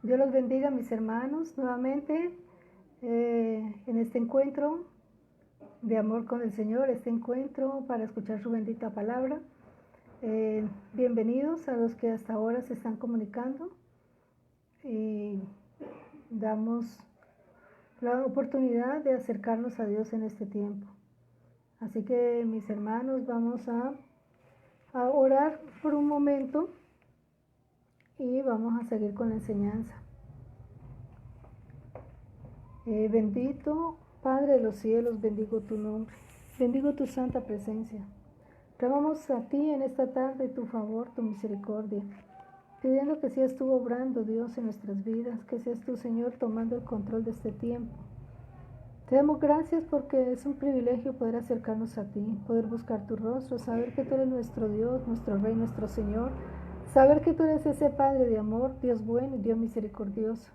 Dios los bendiga, mis hermanos, nuevamente en este encuentro de amor con el Señor, este encuentro para escuchar su bendita palabra. Bienvenidos a los que hasta ahora se están comunicando y damos la oportunidad de acercarnos a Dios en este tiempo. Así que, mis hermanos, vamos a orar por un momento y vamos a seguir con la enseñanza. Bendito Padre de los cielos, bendigo tu nombre, bendigo tu santa presencia. Clamamos a ti en esta tarde tu favor, tu misericordia, pidiendo que seas tú obrando, Dios, en nuestras vidas, que seas tú, Señor, tomando el control de este tiempo. Te damos gracias porque es un privilegio poder acercarnos a ti, poder buscar tu rostro, saber que tú eres nuestro Dios, nuestro Rey, nuestro Señor, saber que tú eres ese Padre de amor, Dios bueno y Dios misericordioso,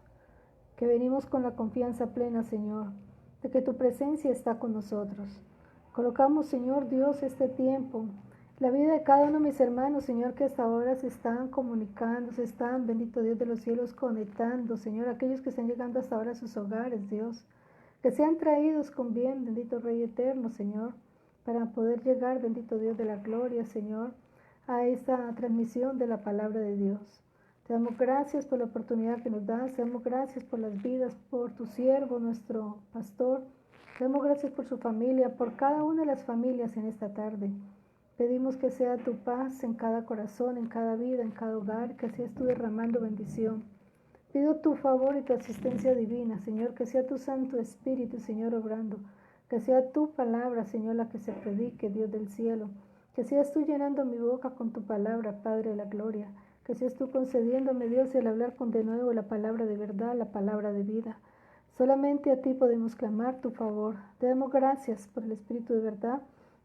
que venimos con la confianza plena, Señor, de que tu presencia está con nosotros. Colocamos, Señor Dios, este tiempo, la vida de cada uno de mis hermanos, Señor, que hasta ahora se están comunicando, se están, bendito Dios de los cielos, conectando, Señor, aquellos que están llegando hasta ahora a sus hogares, Dios, que sean traídos con bien, bendito Rey eterno, Señor, para poder llegar, bendito Dios de la gloria, Señor, a esta transmisión de la palabra de Dios. Te damos gracias por la oportunidad que nos das, te damos gracias por las vidas, por tu siervo, nuestro pastor, te damos gracias por su familia, por cada una de las familias en esta tarde. Pedimos que sea tu paz en cada corazón, en cada vida, en cada hogar, que seas tú derramando bendición. Pido tu favor y tu asistencia divina, Señor, que sea tu Santo Espíritu, Señor, obrando, que sea tu palabra, Señor, la que se predique, Dios del cielo, que seas tú llenando mi boca con tu palabra, Padre de la gloria, que seas tú concediéndome, Dios, el hablar con de nuevo la palabra de verdad, la palabra de vida. Solamente a ti podemos clamar tu favor. Te damos gracias por el Espíritu de verdad.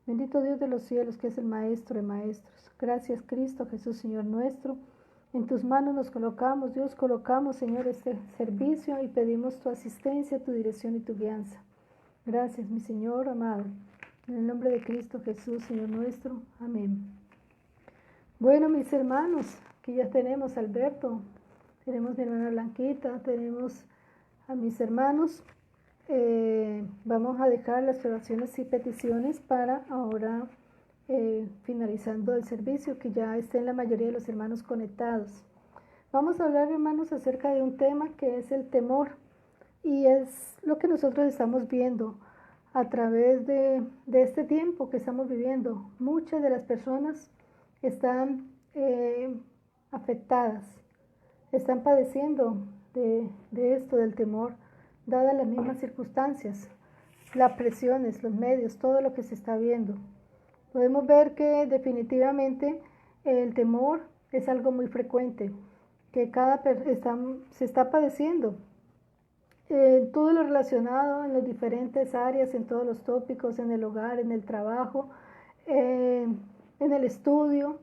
Bendito Dios de los cielos, que es el Maestro de maestros. Gracias, Cristo Jesús, Señor nuestro. En tus manos nos colocamos, Dios, colocamos, Señor, este servicio y pedimos tu asistencia, tu dirección y tu guianza. Gracias, mi Señor amado. En el nombre de Cristo Jesús, Señor nuestro. Amén. Bueno, mis hermanos, aquí ya tenemos a Alberto, tenemos a mi hermana Blanquita, tenemos a mis hermanos. Vamos a dejar las oraciones y peticiones para ahora finalizando el servicio, que ya estén la mayoría de los hermanos conectados. Vamos a hablar, hermanos, acerca de un tema que es el temor, y es lo que nosotros estamos viendo a través de este tiempo que estamos viviendo. Muchas de las personas están afectadas, están padeciendo de esto, del temor, dadas las mismas circunstancias, las presiones, los medios, todo lo que se está viendo. Podemos ver que definitivamente el temor es algo muy frecuente, que se está padeciendo. Todo lo relacionado en las diferentes áreas, en todos los tópicos, en el hogar, en el trabajo, en el estudio,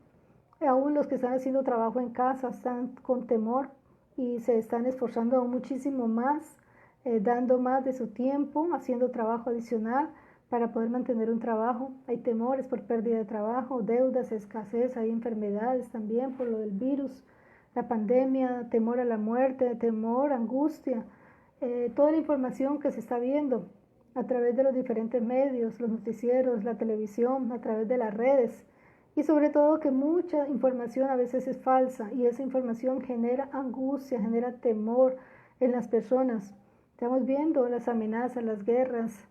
aún los que están haciendo trabajo en casa están con temor y se están esforzando aún muchísimo más, dando más de su tiempo, haciendo trabajo adicional para poder mantener un trabajo. Hay temores por pérdida de trabajo, deudas, escasez, hay enfermedades también por lo del virus, la pandemia, temor a la muerte, temor, angustia, toda la información que se está viendo a través de los diferentes medios, los noticieros, la televisión, a través de las redes, y sobre todo que mucha información a veces es falsa y esa información genera angustia, genera temor en las personas. Estamos viendo las amenazas, las guerras,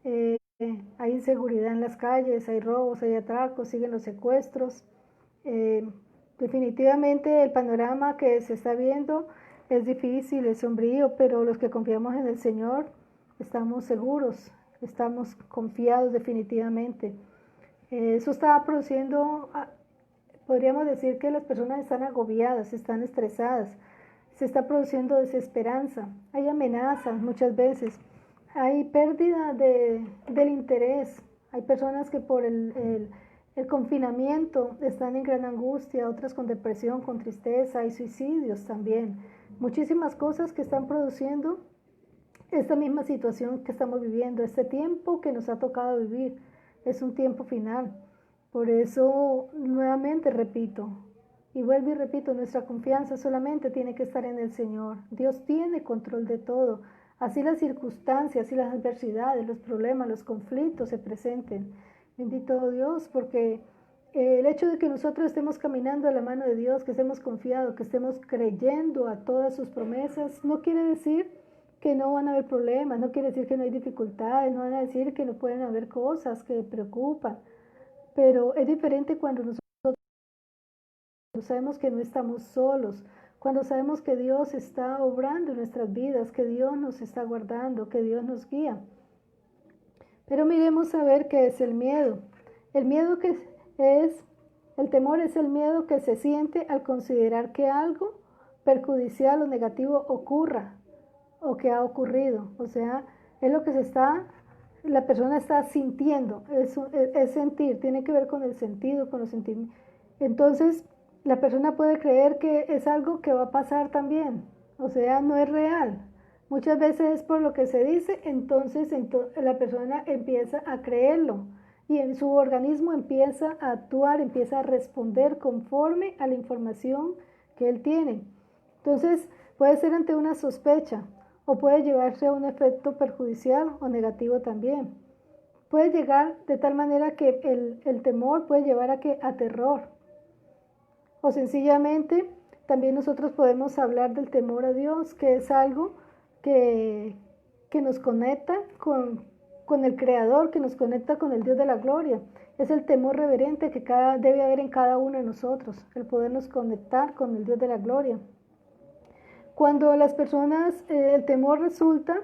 hay inseguridad en las calles, hay robos, hay atracos, siguen los secuestros. Definitivamente el panorama que se está viendo es difícil, es sombrío, pero los que confiamos en el Señor estamos seguros, estamos confiados definitivamente. Eso está produciendo, podríamos decir que las personas están agobiadas, están estresadas, se está produciendo desesperanza, hay amenazas muchas veces, hay pérdida del interés, hay personas que por el confinamiento están en gran angustia, otras con depresión, con tristeza, hay suicidios también, muchísimas cosas que están produciendo esta misma situación que estamos viviendo, este tiempo que nos ha tocado vivir. Es un tiempo final. Por eso, nuevamente repito, Y vuelvo y repito, nuestra confianza solamente tiene que estar en el Señor. Dios tiene control de todo. Así las circunstancias, así las adversidades, los problemas, los conflictos se presenten. Bendito Dios, porque el hecho de que nosotros estemos caminando a la mano de Dios, que estemos confiados, que estemos creyendo a todas sus promesas, no quiere decir que no van a haber problemas, no quiere decir que no hay dificultades, no van a decir que no pueden haber cosas que preocupan. Pero es diferente cuando nosotros sabemos que no estamos solos, cuando sabemos que Dios está obrando en nuestras vidas, que Dios nos está guardando, que Dios nos guía. Pero miremos a ver qué es el miedo. El miedo el temor es el miedo que se siente al considerar que algo perjudicial o negativo ocurra o que ha ocurrido. O sea, es lo que la persona está sintiendo, es sentir, tiene que ver con el sentido, con los sentimientos. Entonces, la persona puede creer que es algo que va a pasar también, o sea, no es real. Muchas veces es por lo que se dice, entonces la persona empieza a creerlo y en su organismo empieza a actuar, empieza a responder conforme a la información que él tiene. Entonces, puede ser ante una sospecha o puede llevarse a un efecto perjudicial o negativo también. Puede llegar de tal manera que el temor puede llevar a terror. O sencillamente, también nosotros podemos hablar del temor a Dios, que es algo que nos conecta con el Creador, que nos conecta con el Dios de la gloria. Es el temor reverente que debe haber en cada uno de nosotros, el podernos conectar con el Dios de la gloria. Cuando las personas, el temor resulta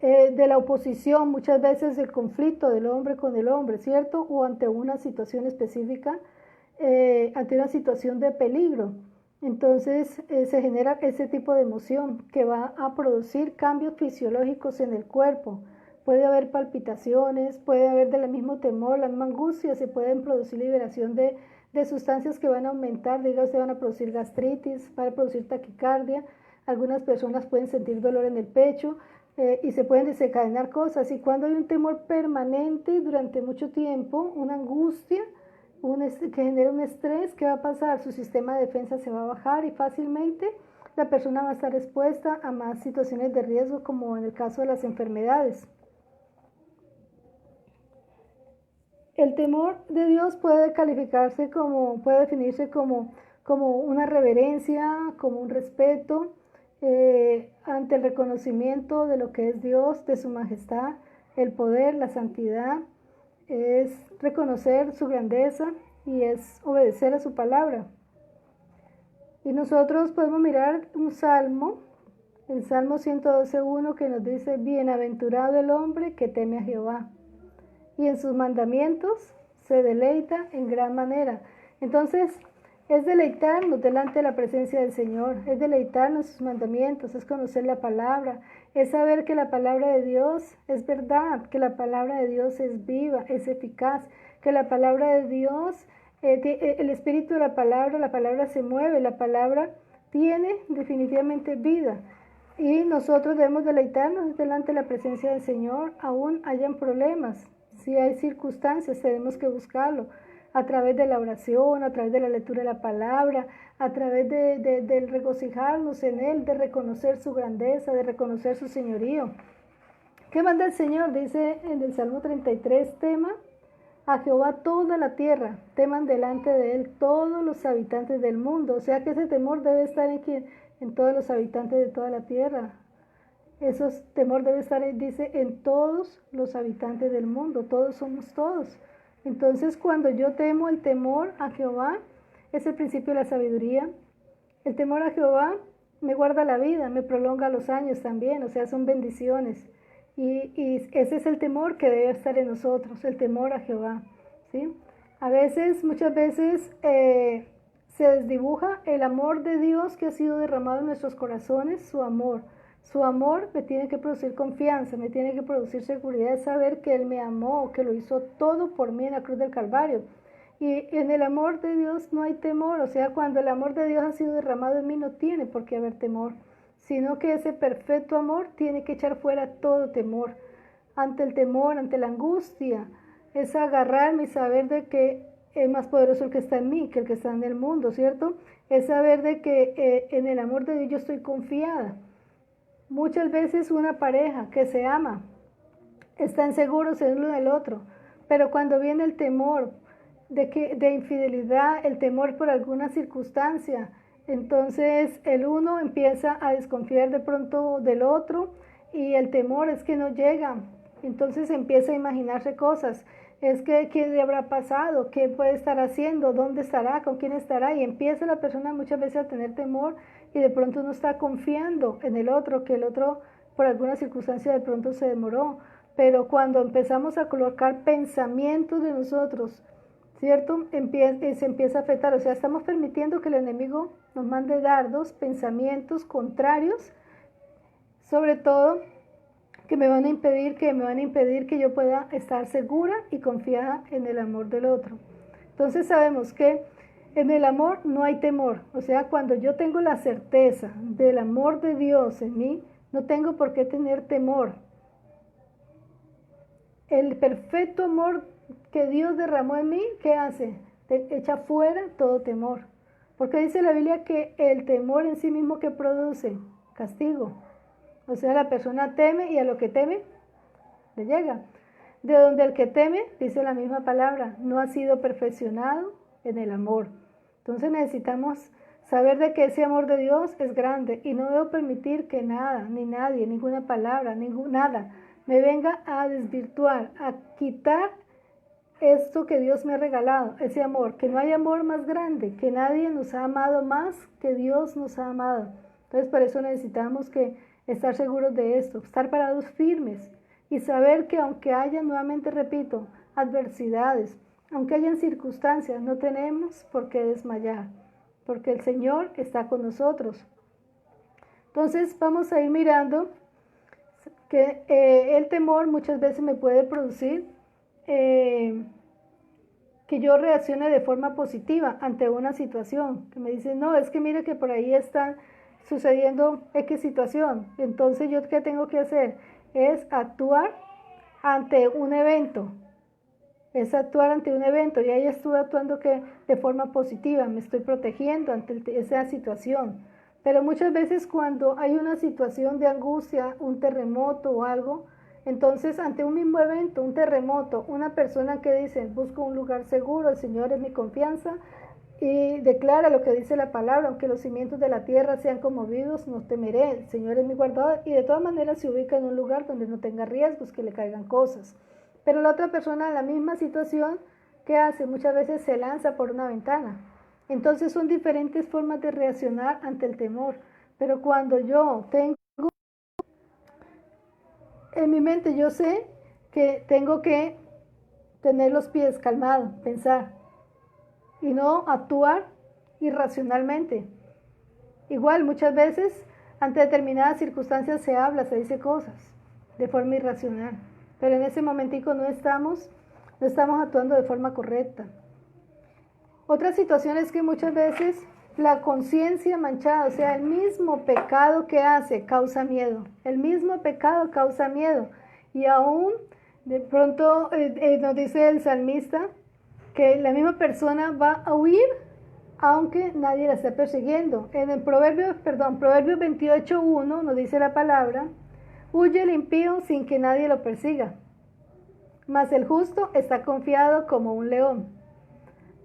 de la oposición, muchas veces el conflicto del hombre con el hombre, ¿cierto? O ante una situación específica, ante una situación de peligro. Entonces se genera ese tipo de emoción que va a producir cambios fisiológicos en el cuerpo. Puede haber palpitaciones, puede haber del mismo temor, la misma angustia, se pueden producir liberación de sustancias que van a aumentar, digamos, se van a producir gastritis, van a producir taquicardia, algunas personas pueden sentir dolor en el pecho y se pueden desencadenar cosas. Y cuando hay un temor permanente durante mucho tiempo, una angustia, que genera un estrés, ¿qué va a pasar? Su sistema de defensa se va a bajar y fácilmente la persona va a estar expuesta a más situaciones de riesgo, como en el caso de las enfermedades. El temor de Dios puede puede definirse como una reverencia, como un respeto ante el reconocimiento de lo que es Dios, de su majestad, el poder, la santidad. Es reconocer su grandeza y es obedecer a su palabra. Y nosotros podemos mirar un salmo, el Salmo 112:1, que nos dice: bienaventurado el hombre que teme a Jehová, y en sus mandamientos se deleita en gran manera. Entonces, es deleitarnos delante de la presencia del Señor, es deleitarnos en sus mandamientos, es conocer la palabra, es saber que la palabra de Dios es verdad, que la palabra de Dios es viva, es eficaz, que la palabra de Dios, el espíritu de la palabra se mueve, la palabra tiene definitivamente vida. Y nosotros debemos deleitarnos delante de la presencia del Señor, aún hayan problemas. Si hay circunstancias, tenemos que buscarlo a través de la oración, a través de la lectura de la palabra, a través del regocijarnos en Él, de reconocer su grandeza, de reconocer su señorío. ¿Qué manda el Señor? Dice en el Salmo 33, tema a Jehová toda la tierra, teman delante de Él todos los habitantes del mundo. O sea que ese temor debe estar en todos los habitantes de toda la tierra. Ese temor debe estar, dice, en todos los habitantes del mundo. Todos somos todos. Entonces, cuando yo temo el temor a Jehová, es el principio de la sabiduría. El temor a Jehová me guarda la vida, me prolonga los años también, o sea, son bendiciones. Y ese es el temor que debe estar en nosotros, el temor a Jehová, ¿sí? Muchas veces se desdibuja el amor de Dios que ha sido derramado en nuestros corazones, su amor. Su amor me tiene que producir confianza, me tiene que producir seguridad de saber que Él me amó, que lo hizo todo por mí en la cruz del Calvario. Y en el amor de Dios no hay temor, o sea, cuando el amor de Dios ha sido derramado en mí no tiene por qué haber temor, sino que ese perfecto amor tiene que echar fuera todo temor. Ante el temor, ante la angustia, es agarrarme y saber de que es más poderoso el que está en mí que el que está en el mundo, ¿cierto? Es saber de que en el amor de Dios yo estoy confiada. Muchas veces una pareja que se ama, están seguros el uno del otro, pero cuando viene el temor de infidelidad, el temor por alguna circunstancia, entonces el uno empieza a desconfiar de pronto del otro y el temor es que no llega, entonces empieza a imaginarse cosas, es que qué le habrá pasado, qué puede estar haciendo, dónde estará, con quién estará, y empieza la persona muchas veces a tener temor y de pronto no está confiando en el otro, que el otro por alguna circunstancia de pronto se demoró. Pero cuando empezamos a colocar pensamientos de nosotros, ¿cierto? Se empieza a afectar, o sea, estamos permitiendo que el enemigo nos mande dardos, pensamientos contrarios, sobre todo que me van a impedir que yo pueda estar segura y confiada en el amor del otro. Entonces sabemos que en el amor no hay temor, o sea, cuando yo tengo la certeza del amor de Dios en mí, no tengo por qué tener temor. El perfecto amor que Dios derramó en mí, ¿qué hace? Echa fuera todo temor. Porque dice la Biblia que el temor en sí mismo que produce castigo. O sea, la persona teme y a lo que teme le llega. De donde el que teme, dice la misma palabra, no ha sido perfeccionado en el amor. Entonces necesitamos saber de que ese amor de Dios es grande y no debo permitir que nada, ni nadie, ninguna palabra, nada me venga a desvirtuar, a quitar esto que Dios me ha regalado, ese amor, que no hay amor más grande, que nadie nos ha amado más que Dios nos ha amado. Entonces por eso necesitamos que estar seguros de esto, estar parados firmes y saber que aunque haya, nuevamente repito, adversidades, aunque hayan circunstancias, no tenemos por qué desmayar, porque el Señor está con nosotros. Entonces vamos a ir mirando que el temor muchas veces me puede producir que yo reaccione de forma positiva ante una situación, que me dicen, no, es que mire que por ahí está sucediendo X situación, entonces yo qué tengo que hacer es actuar ante un evento, y ahí estoy actuando que de forma positiva, me estoy protegiendo ante esa situación. Pero muchas veces cuando hay una situación de angustia, un terremoto o algo, entonces ante un mismo evento, un terremoto, una persona que dice, busco un lugar seguro, el Señor es mi confianza, y declara lo que dice la palabra, aunque los cimientos de la tierra sean conmovidos, no temeré, el Señor es mi guardador, y de todas maneras se ubica en un lugar donde no tenga riesgos, que le caigan cosas. Pero la otra persona en la misma situación, ¿qué hace? Muchas veces se lanza por una ventana. Entonces son diferentes formas de reaccionar ante el temor. Pero cuando yo tengo en mi mente, yo sé que tengo que tener los pies calmados, pensar y no actuar irracionalmente. Igual muchas veces ante determinadas circunstancias se habla, se dice cosas de forma irracional, pero en ese momentico no estamos actuando de forma correcta. Otra situación es que muchas veces la conciencia manchada, o sea, el mismo pecado que hace causa miedo, el mismo pecado causa miedo, y aún de pronto nos dice el salmista que la misma persona va a huir aunque nadie la esté persiguiendo. En el Proverbios 28:1 nos dice la palabra, huye el impío sin que nadie lo persiga, mas el justo está confiado como un león.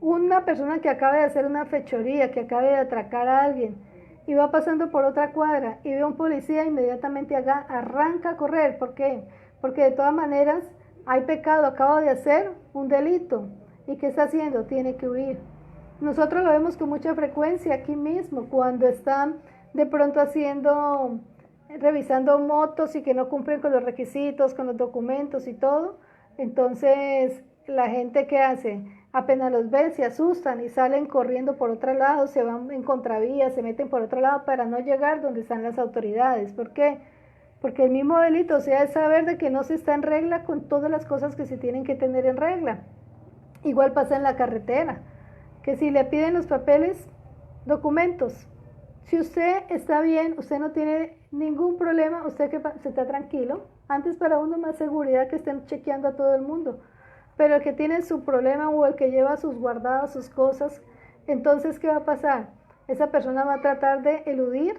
Una persona que acabe de hacer una fechoría, que acabe de atracar a alguien y va pasando por otra cuadra y ve a un policía, inmediatamente arranca a correr. ¿Por qué? Porque de todas maneras hay pecado, acabo de hacer un delito. ¿Y qué está haciendo? Tiene que huir. Nosotros lo vemos con mucha frecuencia aquí mismo, cuando están de pronto revisando motos y que no cumplen con los requisitos, con los documentos y todo. Entonces, la gente que hace, apenas los ven, se asustan y salen corriendo por otro lado, se van en contravía, se meten por otro lado para no llegar donde están las autoridades. ¿Por qué? Porque el mismo delito, o sea, es saber de que no se está en regla con todas las cosas que se tienen que tener en regla. Igual pasa en la carretera, que si le piden los papeles, documentos, si usted está bien, usted no tiene ningún problema, usted que se está tranquilo, antes para uno más seguridad que estén chequeando a todo el mundo. Pero el que tiene su problema o el que lleva sus guardados, sus cosas, entonces, ¿qué va a pasar? Esa persona va a tratar de eludir,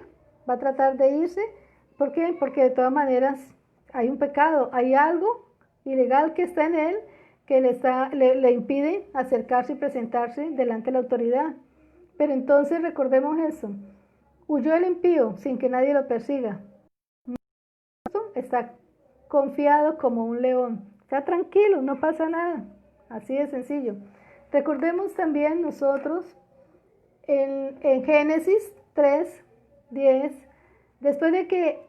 va a tratar de irse. ¿Por qué? Porque de todas maneras hay un pecado, hay algo ilegal que está en él que le impide acercarse y presentarse delante de la autoridad. Pero entonces recordemos eso. Huyó el impío sin que nadie lo persiga. Está confiado como un león. Está tranquilo, no pasa nada. Así de sencillo. Recordemos también nosotros en Génesis 3:10, después de que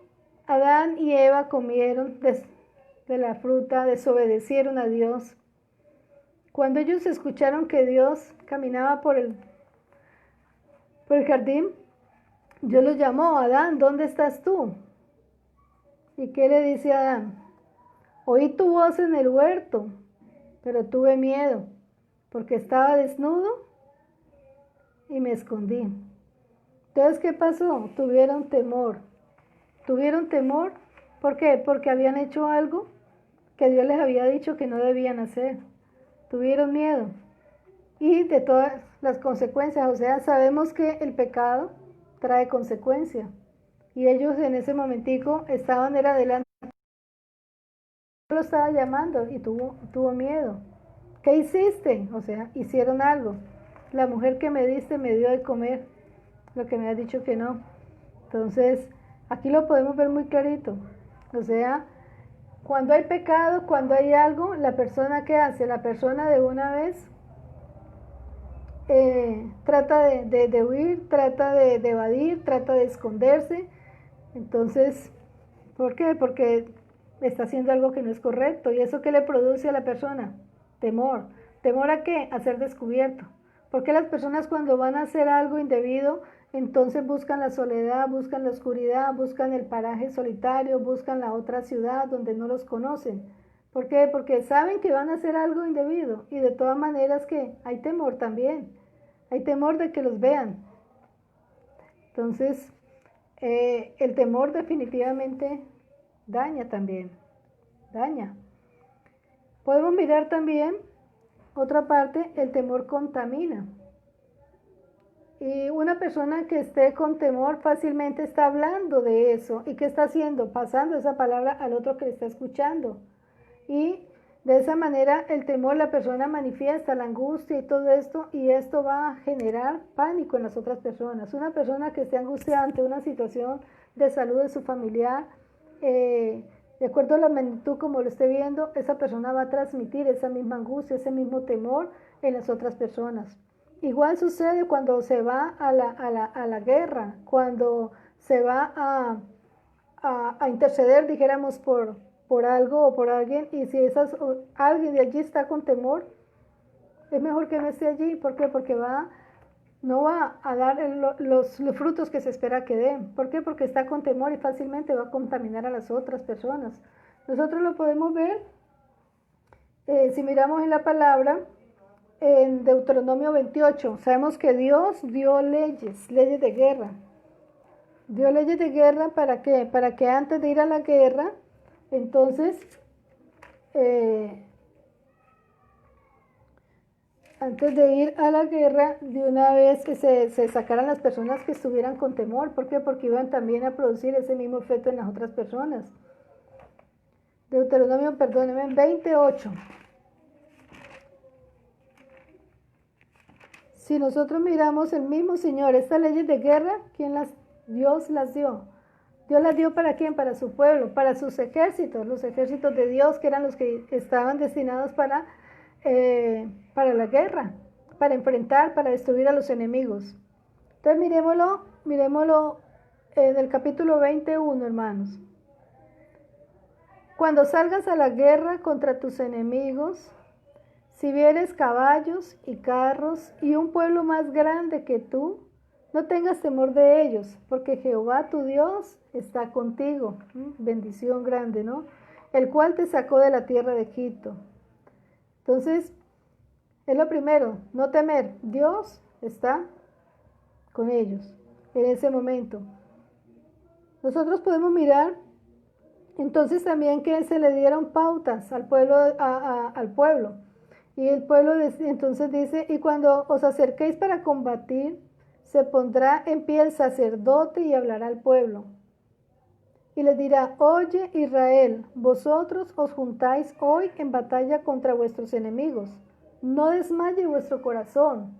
Adán y Eva comieron de la fruta, desobedecieron a Dios. Cuando ellos escucharon que Dios caminaba por el jardín, Dios los llamó: Adán, ¿dónde estás tú? ¿Y qué le dice Adán? Oí tu voz en el huerto, pero tuve miedo, porque estaba desnudo y me escondí. Entonces, ¿qué pasó? Tuvieron temor. Tuvieron temor, ¿por qué? Porque habían hecho algo que Dios les había dicho que no debían hacer. Tuvieron miedo. Y de todas las consecuencias, o sea, sabemos que el pecado trae consecuencias. Y ellos en ese momentico estaban adelante. Lo estaba llamando y tuvo miedo. ¿Qué hiciste? O sea, hicieron algo. La mujer que me diste me dio de comer, lo que me has dicho que no. Entonces, aquí lo podemos ver muy clarito. O sea, cuando hay pecado, cuando hay algo, la persona que hace, la persona de una vez trata de huir, trata de evadir, trata de esconderse. Entonces, ¿por qué? Porque está haciendo algo que no es correcto. ¿Y eso qué le produce a la persona? Temor. ¿Temor a qué? A ser descubierto. Porque las personas cuando van a hacer algo indebido, entonces buscan la soledad, buscan la oscuridad, buscan el paraje solitario, buscan la otra ciudad donde no los conocen? ¿Por qué? Porque saben que van a hacer algo indebido y de todas maneras que hay temor también. Hay temor de que los vean. Entonces, el temor definitivamente daña también, daña. Podemos mirar también otra parte, el temor contamina. Y una persona que esté con temor fácilmente está hablando de eso. ¿Y qué está haciendo? Pasando esa palabra al otro que le está escuchando. Y de esa manera el temor, la persona manifiesta la angustia y todo esto, y esto va a generar pánico en las otras personas. Una persona que esté angustiada ante una situación de salud de su familiar, de acuerdo a la magnitud como lo esté viendo, esa persona va a transmitir esa misma angustia, ese mismo temor en las otras personas. Igual sucede cuando se va a la guerra, cuando se va a interceder, dijéramos, por algo o por alguien, y si alguien de allí está con temor, es mejor que no esté allí. ¿Por qué? Porque no va a dar los frutos que se espera que dé. ¿Por qué? Porque está con temor y fácilmente va a contaminar a las otras personas. Nosotros lo podemos ver si miramos en la palabra, en Deuteronomio 28. Sabemos que Dios dio leyes de guerra. Dio leyes de guerra, ¿para qué? Para que antes de ir a la guerra, entonces, antes de ir a la guerra, de una vez que se sacaran las personas que estuvieran con temor. ¿Por qué? Porque iban también a producir ese mismo efecto en las otras personas. Deuteronomio, perdónenme, 28. Si nosotros miramos el mismo Señor, estas leyes de guerra, Dios las dio. Dios las dio ¿para quién? Para su pueblo, para sus ejércitos, los ejércitos de Dios, que eran los que estaban destinados para la guerra, para enfrentar, para destruir a los enemigos. Entonces miremoslo en el capítulo 21, hermanos. Cuando salgas a la guerra contra tus enemigos, si vieres caballos y carros y un pueblo más grande que tú, no tengas temor de ellos, porque Jehová tu Dios está contigo. Bendición grande, ¿no? El cual te sacó de la tierra de Egipto. Entonces, es lo primero, no temer. Dios está con ellos en ese momento. Nosotros podemos mirar entonces también que se le dieron pautas al pueblo, al pueblo. Y el pueblo entonces dice, y cuando os acerquéis para combatir, se pondrá en pie el sacerdote y hablará al pueblo. Y les dirá, oye Israel, vosotros os juntáis hoy en batalla contra vuestros enemigos. No desmaye vuestro corazón,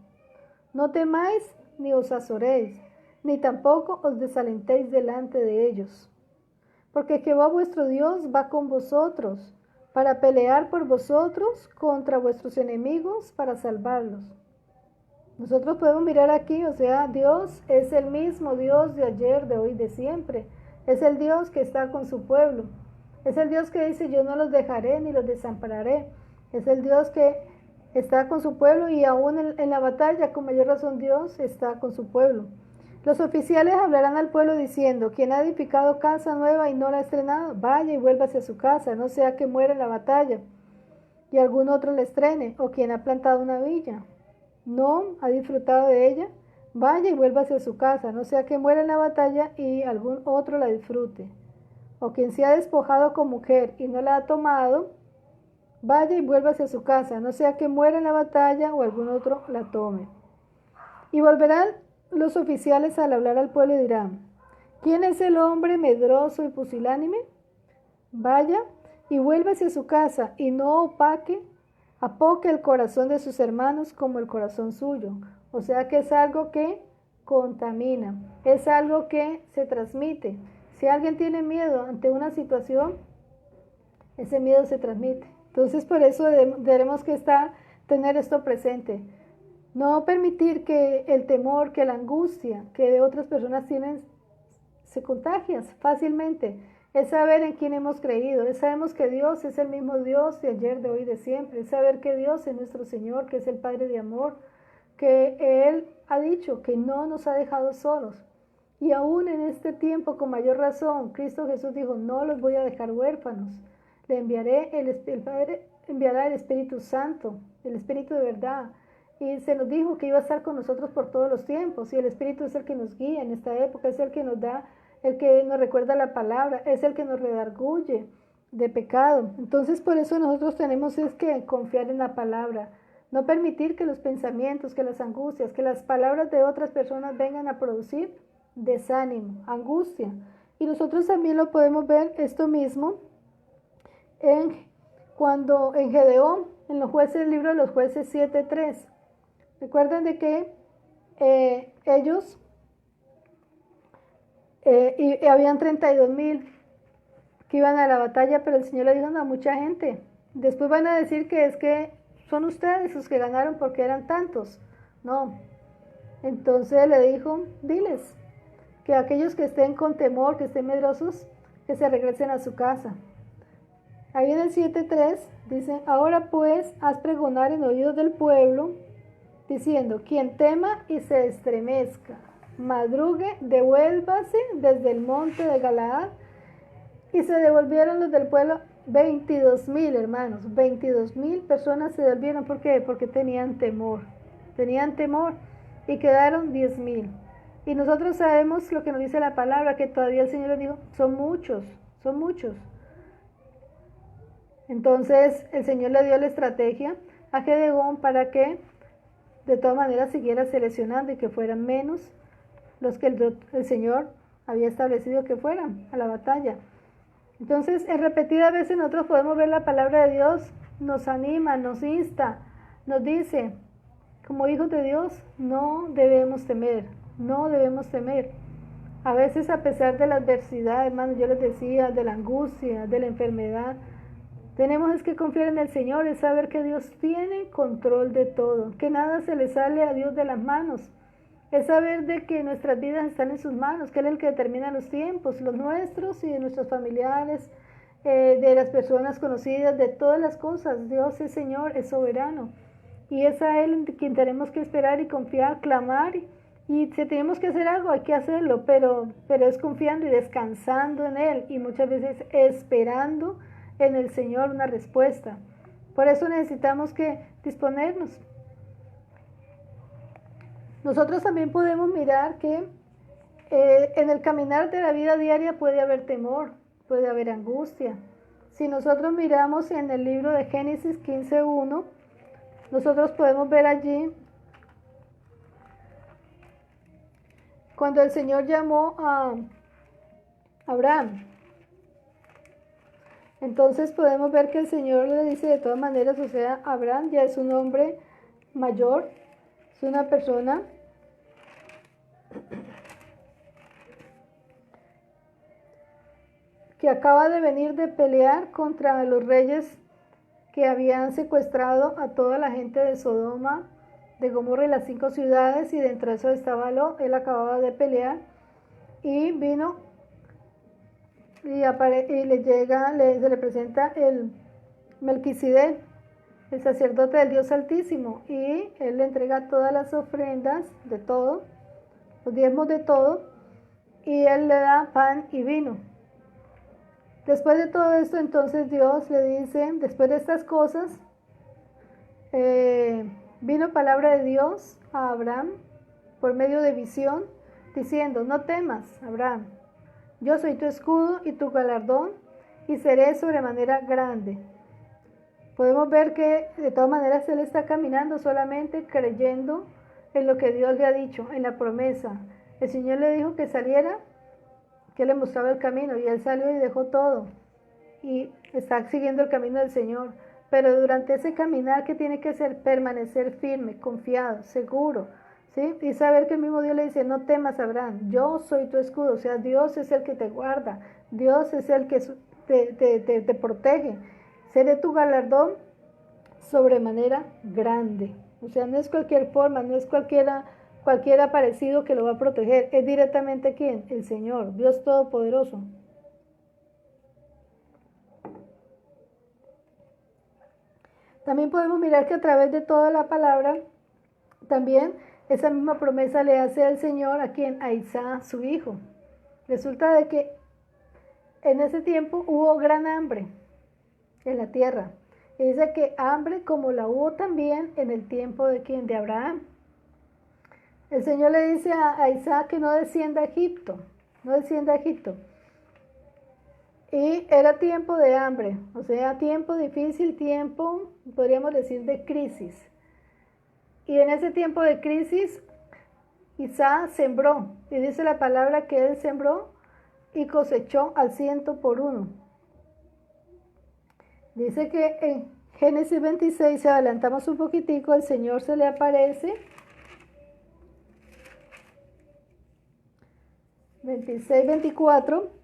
no temáis ni os azoréis, ni tampoco os desalentéis delante de ellos. Porque Jehová vuestro Dios va con vosotros para pelear por vosotros contra vuestros enemigos para salvarlos. Nosotros podemos mirar aquí, o sea, Dios es el mismo Dios de ayer, de hoy, de siempre. Es el Dios que está con su pueblo. Es el Dios que dice, yo no los dejaré ni los desampararé. Es el Dios que está con su pueblo y aún en la batalla, con mayor razón, Dios está con su pueblo. Los oficiales hablarán al pueblo diciendo, quien ha edificado casa nueva y no la ha estrenado, vaya y vuélvase a su casa, no sea que muera en la batalla y algún otro la estrene, o quien ha plantado una villa, no ha disfrutado de ella, vaya y vuélvase a su casa, no sea que muera en la batalla y algún otro la disfrute. O quien se ha despojado con mujer y no la ha tomado, vaya y vuélvase a su casa, no sea que muera en la batalla o algún otro la tome. Y volverán los oficiales al hablar al pueblo y dirán, ¿quién es el hombre medroso y pusilánime? Vaya y vuélvase a su casa y no apoque el corazón de sus hermanos como el corazón suyo. O sea que es algo que contamina, es algo que se transmite. Si alguien tiene miedo ante una situación, ese miedo se transmite. Entonces por eso debemos que tener esto presente. No permitir que el temor, que la angustia que de otras personas tienen se contagia fácilmente. Es saber en quién hemos creído, es sabemos que Dios es el mismo Dios de ayer, de hoy, de siempre. Es saber que Dios es nuestro Señor, que es el Padre de amor, que Él ha dicho que no nos ha dejado solos. Y aún en este tiempo, con mayor razón, Cristo Jesús dijo, no los voy a dejar huérfanos. Le enviaré, el Padre enviará el Espíritu Santo, el Espíritu de verdad. Y se nos dijo que iba a estar con nosotros por todos los tiempos. Y el Espíritu es el que nos guía en esta época, es el que nos da, el que nos recuerda la palabra, es el que nos redarguye de pecado. Entonces por eso nosotros tenemos es que confiar en la palabra. No permitir que los pensamientos, que las angustias, que las palabras de otras personas vengan a producir desánimo, angustia. Y nosotros también lo podemos ver esto mismo cuando en Gedeón, en los jueces, el libro de los jueces 7:3. Recuerden de que ellos y habían 32,000 que iban a la batalla, pero el Señor le dijo a mucha gente. Después van a decir que es que son ustedes los que ganaron porque eran tantos. No. Entonces le dijo, diles que aquellos que estén con temor, que estén medrosos, que se regresen a su casa. Ahí en el 7:3 dice, ahora pues haz pregonar en oídos del pueblo, diciendo, quien tema y se estremezca, madrugue, devuélvase desde el monte de Galaad. Y se devolvieron los del pueblo, 22,000 hermanos, 22,000 personas se devolvieron. ¿Por qué? Porque tenían temor y quedaron 10,000. Y nosotros sabemos lo que nos dice la palabra, que todavía el Señor les dijo, son muchos. Entonces el Señor le dio la estrategia a Gedeón para que de todas maneras siguiera seleccionando y que fueran menos los que el Señor había establecido que fueran a la batalla. Entonces, en repetidas veces nosotros podemos ver la palabra de Dios, nos anima, nos insta, nos dice, como hijos de Dios, no debemos temer. A veces, a pesar de la adversidad, hermanos, yo les decía, de la angustia, de la enfermedad, tenemos que confiar en el Señor, es saber que Dios tiene control de todo, que nada se le sale a Dios de las manos. Es saber de que nuestras vidas están en sus manos, que Él es el que determina los tiempos, los nuestros y de nuestros familiares, de las personas conocidas, de todas las cosas. Dios es Señor, es soberano. Y es a Él quien tenemos que esperar y confiar, clamar. Y si tenemos que hacer algo, hay que hacerlo, pero es confiando y descansando en Él. Y muchas veces esperando en el Señor una respuesta. Por eso necesitamos que disponernos. Nosotros también podemos mirar que en el caminar de la vida diaria puede haber temor, puede haber angustia. Si nosotros miramos en el libro de Génesis 15:1, nosotros podemos ver allí cuando el Señor llamó a Abraham. Entonces podemos ver que el Señor le dice de todas maneras, o sea, Abraham ya es un hombre mayor, es una persona que acaba de venir de pelear contra los reyes que habían secuestrado a toda la gente de Sodoma, de Gomorra y las 5 ciudades, y dentro de eso estaba Lot. Él acababa de pelear y vino y se le presenta el Melquisedec, el sacerdote del Dios Altísimo, y él le entrega todas las ofrendas de todo, los diezmos de todo, y él le da pan y vino. Después de todo esto, entonces Dios le dice, después de estas cosas, vino palabra de Dios a Abraham por medio de visión, diciendo, no temas, Abraham, yo soy tu escudo y tu galardón, y seré sobremanera grande. Podemos ver que de todas maneras él está caminando solamente creyendo en lo que Dios le ha dicho, en la promesa. El Señor le dijo que saliera, que le mostraba el camino, y él salió y dejó todo y está siguiendo el camino del Señor. Pero durante ese caminar, ¿qué tiene que hacer? Permanecer firme, confiado, seguro, ¿sí? Y saber que el mismo Dios le dice, no temas, Abraham, yo soy tu escudo. O sea, Dios es el que te guarda, Dios es el que te protege. Seré tu galardón sobremanera grande. O sea, no es cualquier forma, no es cualquier aparecido que lo va a proteger, es directamente ¿quién? El Señor, Dios Todopoderoso. También podemos mirar que a través de toda la palabra, también esa misma promesa le hace el Señor a quien, a Isaac, su hijo. Resulta de que en ese tiempo hubo gran hambre en la tierra. Y dice que hambre como la hubo también en el tiempo de quien, de Abraham. El Señor le dice a Isaac que no descienda a Egipto, no descienda a Egipto. Y era tiempo de hambre, o sea, tiempo difícil, tiempo, podríamos decir, de crisis. Y en ese tiempo de crisis, Isaac sembró, y dice la palabra que él sembró y cosechó al 100 por 1. Dice que en Génesis 26, si adelantamos un poquitico, el Señor se le aparece. 26, 24.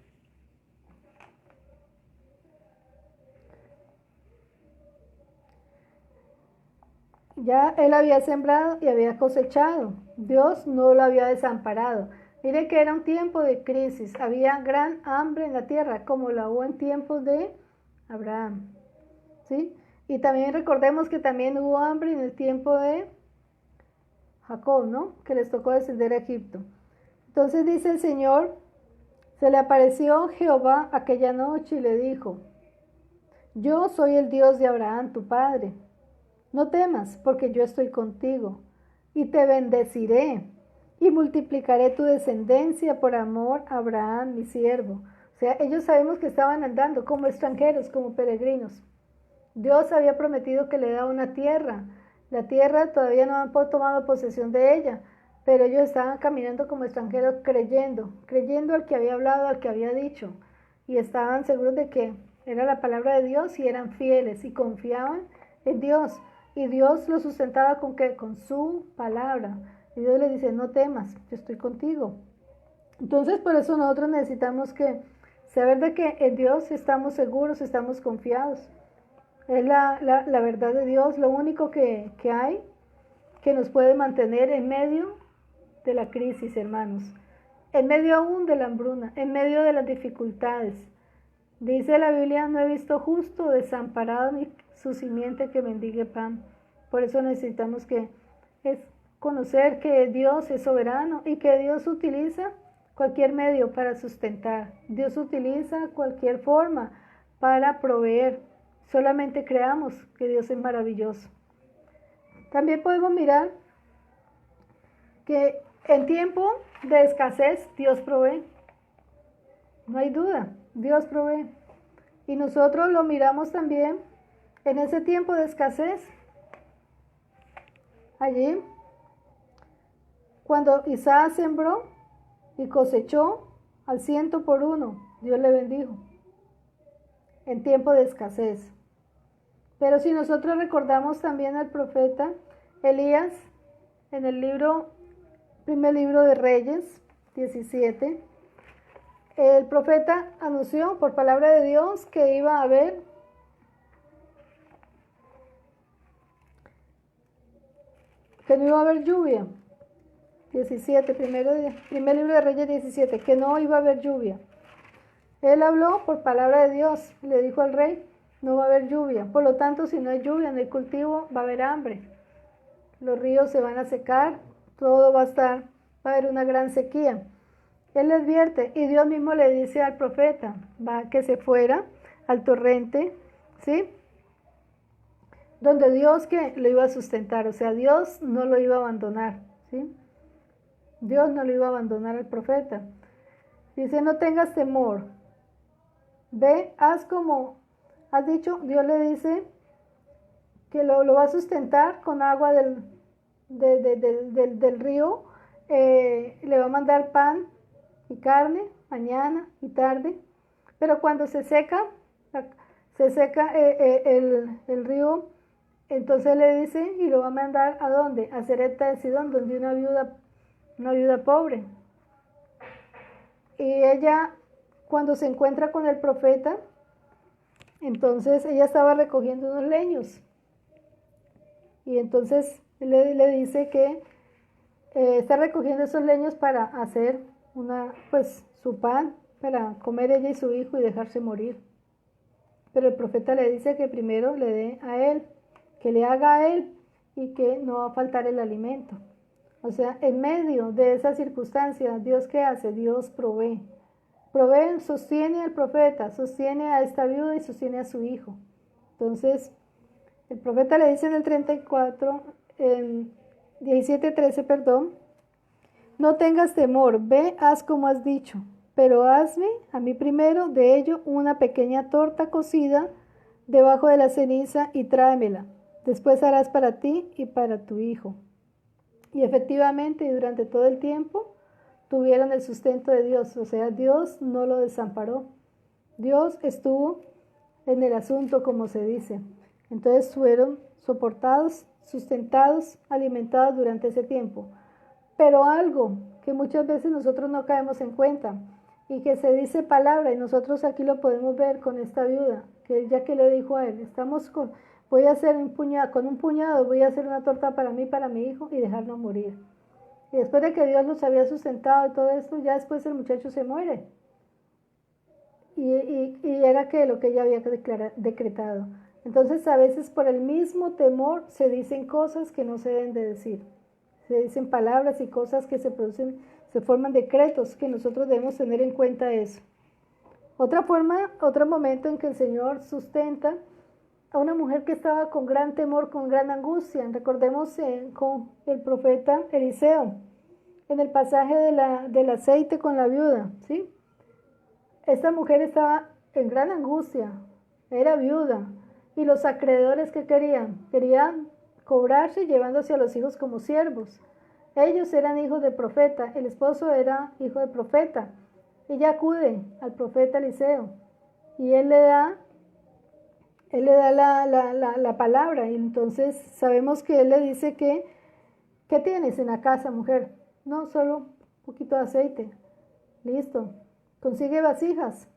Ya él había sembrado y había cosechado. Dios no lo había desamparado. Mire que era un tiempo de crisis. Había gran hambre en la tierra, como la hubo en tiempos de Abraham. ¿Sí? Y también recordemos que también hubo hambre en el tiempo de Jacob, ¿no? Que les tocó descender a Egipto. Entonces dice el Señor, se le apareció Jehová aquella noche y le dijo, yo soy el Dios de Abraham, tu padre. No temas, porque yo estoy contigo, y te bendeciré, y multiplicaré tu descendencia por amor a Abraham, mi siervo. O sea, ellos sabemos que estaban andando como extranjeros, como peregrinos. Dios había prometido que le daba una tierra. La tierra todavía no han tomado posesión de ella, pero ellos estaban caminando como extranjeros creyendo al que había hablado, al que había dicho, y estaban seguros de que era la palabra de Dios y eran fieles y confiaban en Dios. Y Dios lo sustentaba con ¿qué? Con su palabra. Y Dios le dice, no temas, yo estoy contigo. Entonces, por eso nosotros necesitamos que saber de que en Dios estamos seguros, estamos confiados. Es la verdad de Dios, lo único que hay que nos puede mantener en medio de la crisis, hermanos. En medio aún de la hambruna, en medio de las dificultades. Dice la Biblia, no he visto justo desamparado ni su simiente que mendigue pan. Por eso necesitamos es conocer que Dios es soberano y que Dios utiliza cualquier medio para sustentar. Dios utiliza cualquier forma para proveer. Solamente creamos que Dios es maravilloso. También podemos mirar que en tiempo de escasez Dios provee. No hay duda, Dios provee. Y nosotros lo miramos también en ese tiempo de escasez. allí, cuando Isaac sembró y cosechó al 100 por 1, Dios le bendijo en tiempo de escasez. Pero si nosotros recordamos también al profeta Elías en el primer libro de Reyes 17, el profeta anunció por palabra de Dios que iba a haber que no iba a haber lluvia. 17, primer libro de Reyes 17, que no iba a haber lluvia. Él habló por palabra de Dios, le dijo al rey, no va a haber lluvia. Por lo tanto, si no hay lluvia, no hay cultivo, va a haber hambre. Los ríos se van a secar, todo va a haber una gran sequía. Él le advierte y Dios mismo le dice al profeta, que se fuera al torrente, ¿sí? Donde Dios que lo iba a sustentar, o sea, Dios no lo iba a abandonar, ¿sí? Dios no lo iba a abandonar al profeta. Dice, no tengas temor, ve, haz como has dicho. Dios le dice que lo va a sustentar con agua del río, le va a mandar pan y carne mañana y tarde, pero cuando se seca el río, entonces le dice, y lo va a mandar ¿a dónde? A Sarepta de Sidón, donde una viuda pobre. Y ella, cuando se encuentra con el profeta, entonces ella estaba recogiendo unos leños, y entonces le dice que está recogiendo esos leños para hacer su pan para comer ella y su hijo y dejarse morir. Pero el profeta le dice que primero le dé a él, que le haga a él, y que no va a faltar el alimento. O sea, en medio de esas circunstancias, ¿Dios qué hace? Dios provee. Provee, sostiene al profeta, sostiene a esta viuda y sostiene a su hijo. Entonces, el profeta le dice en el 34, en 17:13, perdón, no tengas temor, ve, haz como has dicho, pero hazme a mí primero de ello una pequeña torta cocida debajo de la ceniza y tráemela. Después harás para ti y para tu hijo. Y efectivamente, y durante todo el tiempo, tuvieron el sustento de Dios. O sea, Dios no lo desamparó. Dios estuvo en el asunto, como se dice. Entonces fueron soportados, sustentados, alimentados durante ese tiempo. Pero algo que muchas veces nosotros no caemos en cuenta, y que se dice palabra, y nosotros aquí lo podemos ver con esta viuda, que ella que le dijo a él, voy a hacer con un puñado, voy a hacer una torta para mí, para mi hijo, y dejarlo morir. Y después de que Dios los había sustentado y todo esto, ya después el muchacho se muere. Y era que lo que ella había decretado. Entonces a veces por el mismo temor se dicen cosas que no se deben de decir. Se dicen palabras y cosas que se producen, se forman decretos, que nosotros debemos tener en cuenta eso. Otro momento en que el Señor sustenta a una mujer que estaba con gran temor, con gran angustia. Recordemos con el profeta Eliseo, en el pasaje del aceite con la viuda, ¿sí? Esta mujer estaba en gran angustia, era viuda, y los acreedores que querían cobrarse llevándose a los hijos como siervos. Ellos eran hijos de profeta, el esposo era hijo de profeta. Ella acude al profeta Eliseo y él le da la palabra, y entonces sabemos que él le dice que, ¿qué tienes en la casa, mujer? No, solo un poquito de aceite. Listo. Consigue vasijas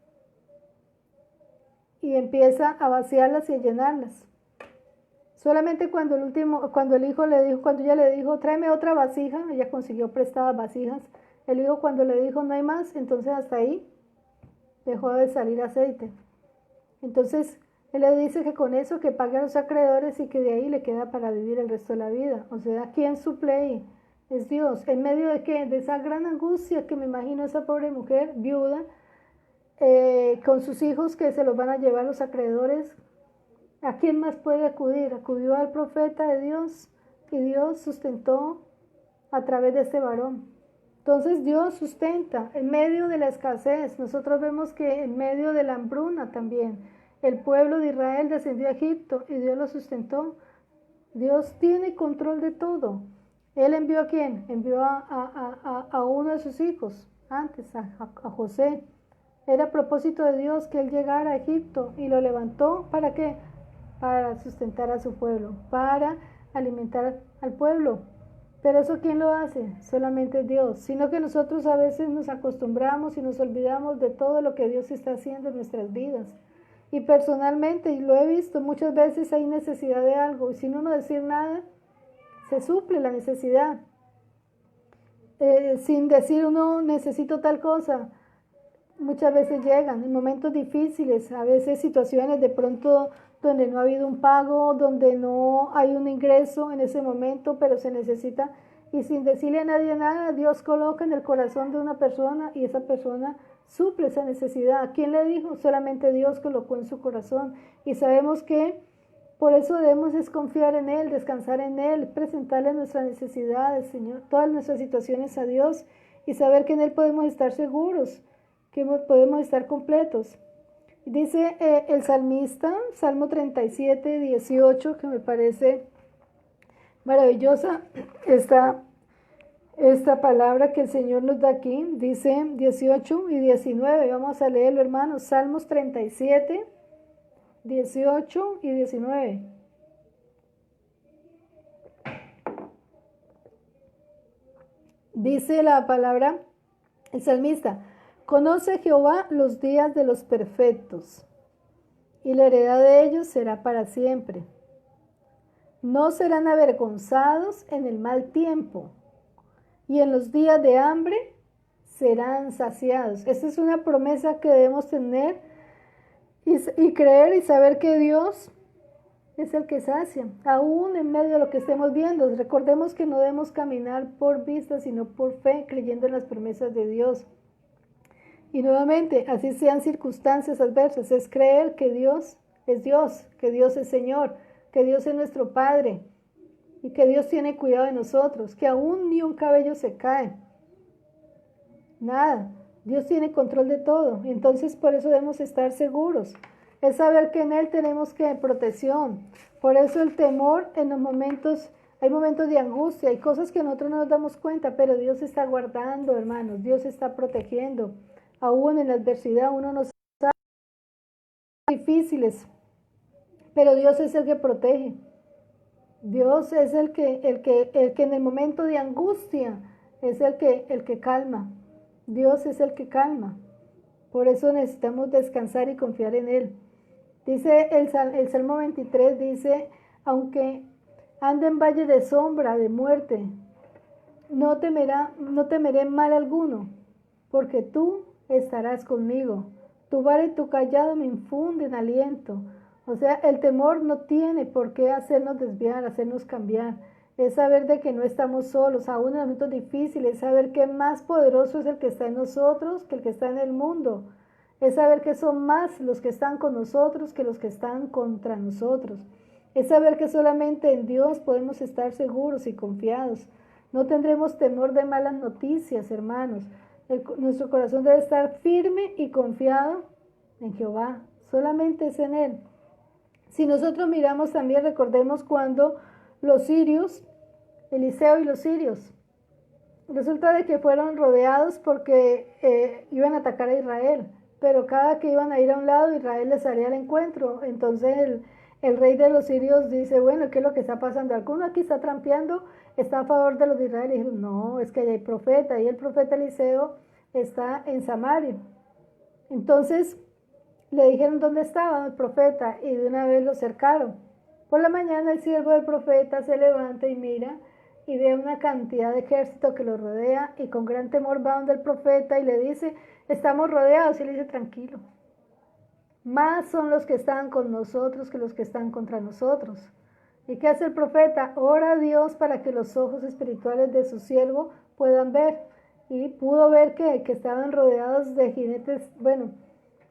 y empieza a vaciarlas y a llenarlas. Solamente cuando ella le dijo, tráeme otra vasija, ella consiguió prestadas vasijas. El hijo cuando le dijo, no hay más, entonces hasta ahí dejó de salir aceite. Entonces él le dice que con eso que pague a los acreedores y que de ahí le queda para vivir el resto de la vida. O sea, ¿quién suple ahí? Es Dios. ¿En medio de qué? De esa gran angustia que me imagino esa pobre mujer, viuda, con sus hijos que se los van a llevar los acreedores. ¿A quién más puede acudir? Acudió al profeta de Dios, y Dios sustentó a través de este varón. Entonces Dios sustenta en medio de la escasez. Nosotros vemos que en medio de la hambruna también el pueblo de Israel descendió a Egipto y Dios lo sustentó. Dios tiene control de todo. ¿Él envió a quién? Envió a uno de sus hijos, antes, a José. Era propósito de Dios que él llegara a Egipto y lo levantó. ¿Para qué? Para sustentar a su pueblo, para alimentar al pueblo. Pero eso ¿quién lo hace? Solamente Dios. Sino que nosotros a veces nos acostumbramos y nos olvidamos de todo lo que Dios está haciendo en nuestras vidas. Y personalmente, y lo he visto, muchas veces hay necesidad de algo y sin uno decir nada, se suple la necesidad. Sin decir uno necesito tal cosa, muchas veces llegan en momentos difíciles, a veces situaciones de pronto donde no ha habido un pago, donde no hay un ingreso en ese momento, pero se necesita, y sin decirle a nadie nada, Dios coloca en el corazón de una persona y esa persona suple esa necesidad. ¿Quién le dijo? Solamente Dios colocó en su corazón, y sabemos que por eso debemos desconfiar en Él, descansar en Él, presentarle nuestras necesidades, Señor, todas nuestras situaciones a Dios, y saber que en Él podemos estar seguros, que podemos estar completos. Dice el salmista, Salmo 37, 18, que me parece maravillosa esta palabra que el Señor nos da aquí. Dice 18 y 19, vamos a leerlo, hermanos. Salmos 37, 18 y 19. Dice la palabra, el salmista: conoce Jehová los días de los perfectos, y la heredad de ellos será para siempre. No serán avergonzados en el mal tiempo, y en los días de hambre serán saciados. Esta es una promesa que debemos tener y creer y saber que Dios es el que sacia, aún en medio de lo que estemos viendo. Recordemos que no debemos caminar por vista, sino por fe, creyendo en las promesas de Dios. Y nuevamente, así sean circunstancias adversas, es creer que Dios, que Dios es Señor, que Dios es nuestro Padre y que Dios tiene cuidado de nosotros, que aún ni un cabello se cae. Nada, Dios tiene control de todo. Entonces por eso debemos estar seguros. Es saber que en Él tenemos que protección. Por eso el temor en los momentos, hay momentos de angustia, hay cosas que nosotros no nos damos cuenta, pero Dios está guardando, hermanos, Dios está protegiendo. Aún en la adversidad uno no sabe, difíciles, pero Dios es el que protege. Dios es el que en el momento de angustia es el que calma. Dios es el que calma. Por eso necesitamos descansar y confiar en Él. Dice el Salmo 23, dice: aunque ande en valle de sombra, de muerte, no temeré mal alguno, porque tú estarás conmigo. Tu vara y tu callado me infunden aliento. O sea, el temor no tiene por qué hacernos desviar, hacernos cambiar. Es saber de que no estamos solos, aún en momentos difíciles, es saber que más poderoso es el que está en nosotros que el que está en el mundo. Es saber que son más los que están con nosotros que los que están contra nosotros. Es saber que solamente en Dios podemos estar seguros y confiados. No tendremos temor de malas noticias, hermanos. Nuestro corazón debe estar firme y confiado en Jehová. Solamente es en Él. Si nosotros miramos también, recordemos cuando los sirios, Eliseo y los sirios, resulta de que fueron rodeados porque iban a atacar a Israel, pero cada que iban a ir a un lado, Israel les salía al encuentro. Entonces el rey de los sirios dice: bueno, ¿qué es lo que está pasando? ¿Alguno aquí está trampeando? ¿Está a favor de los de Israel? Y dijeron: no, es que allá hay profeta, y el profeta Eliseo está en Samaria. Entonces le dijeron dónde estaba el profeta y de una vez lo cercaron. Por la mañana el siervo del profeta se levanta y mira y ve una cantidad de ejército que lo rodea, y con gran temor va donde el profeta y le dice: estamos rodeados. Y le dice: tranquilo, más son los que están con nosotros que los que están contra nosotros. ¿Y qué hace el profeta? Ora a Dios para que los ojos espirituales de su siervo puedan ver. Y pudo ver que estaban rodeados de jinetes, bueno,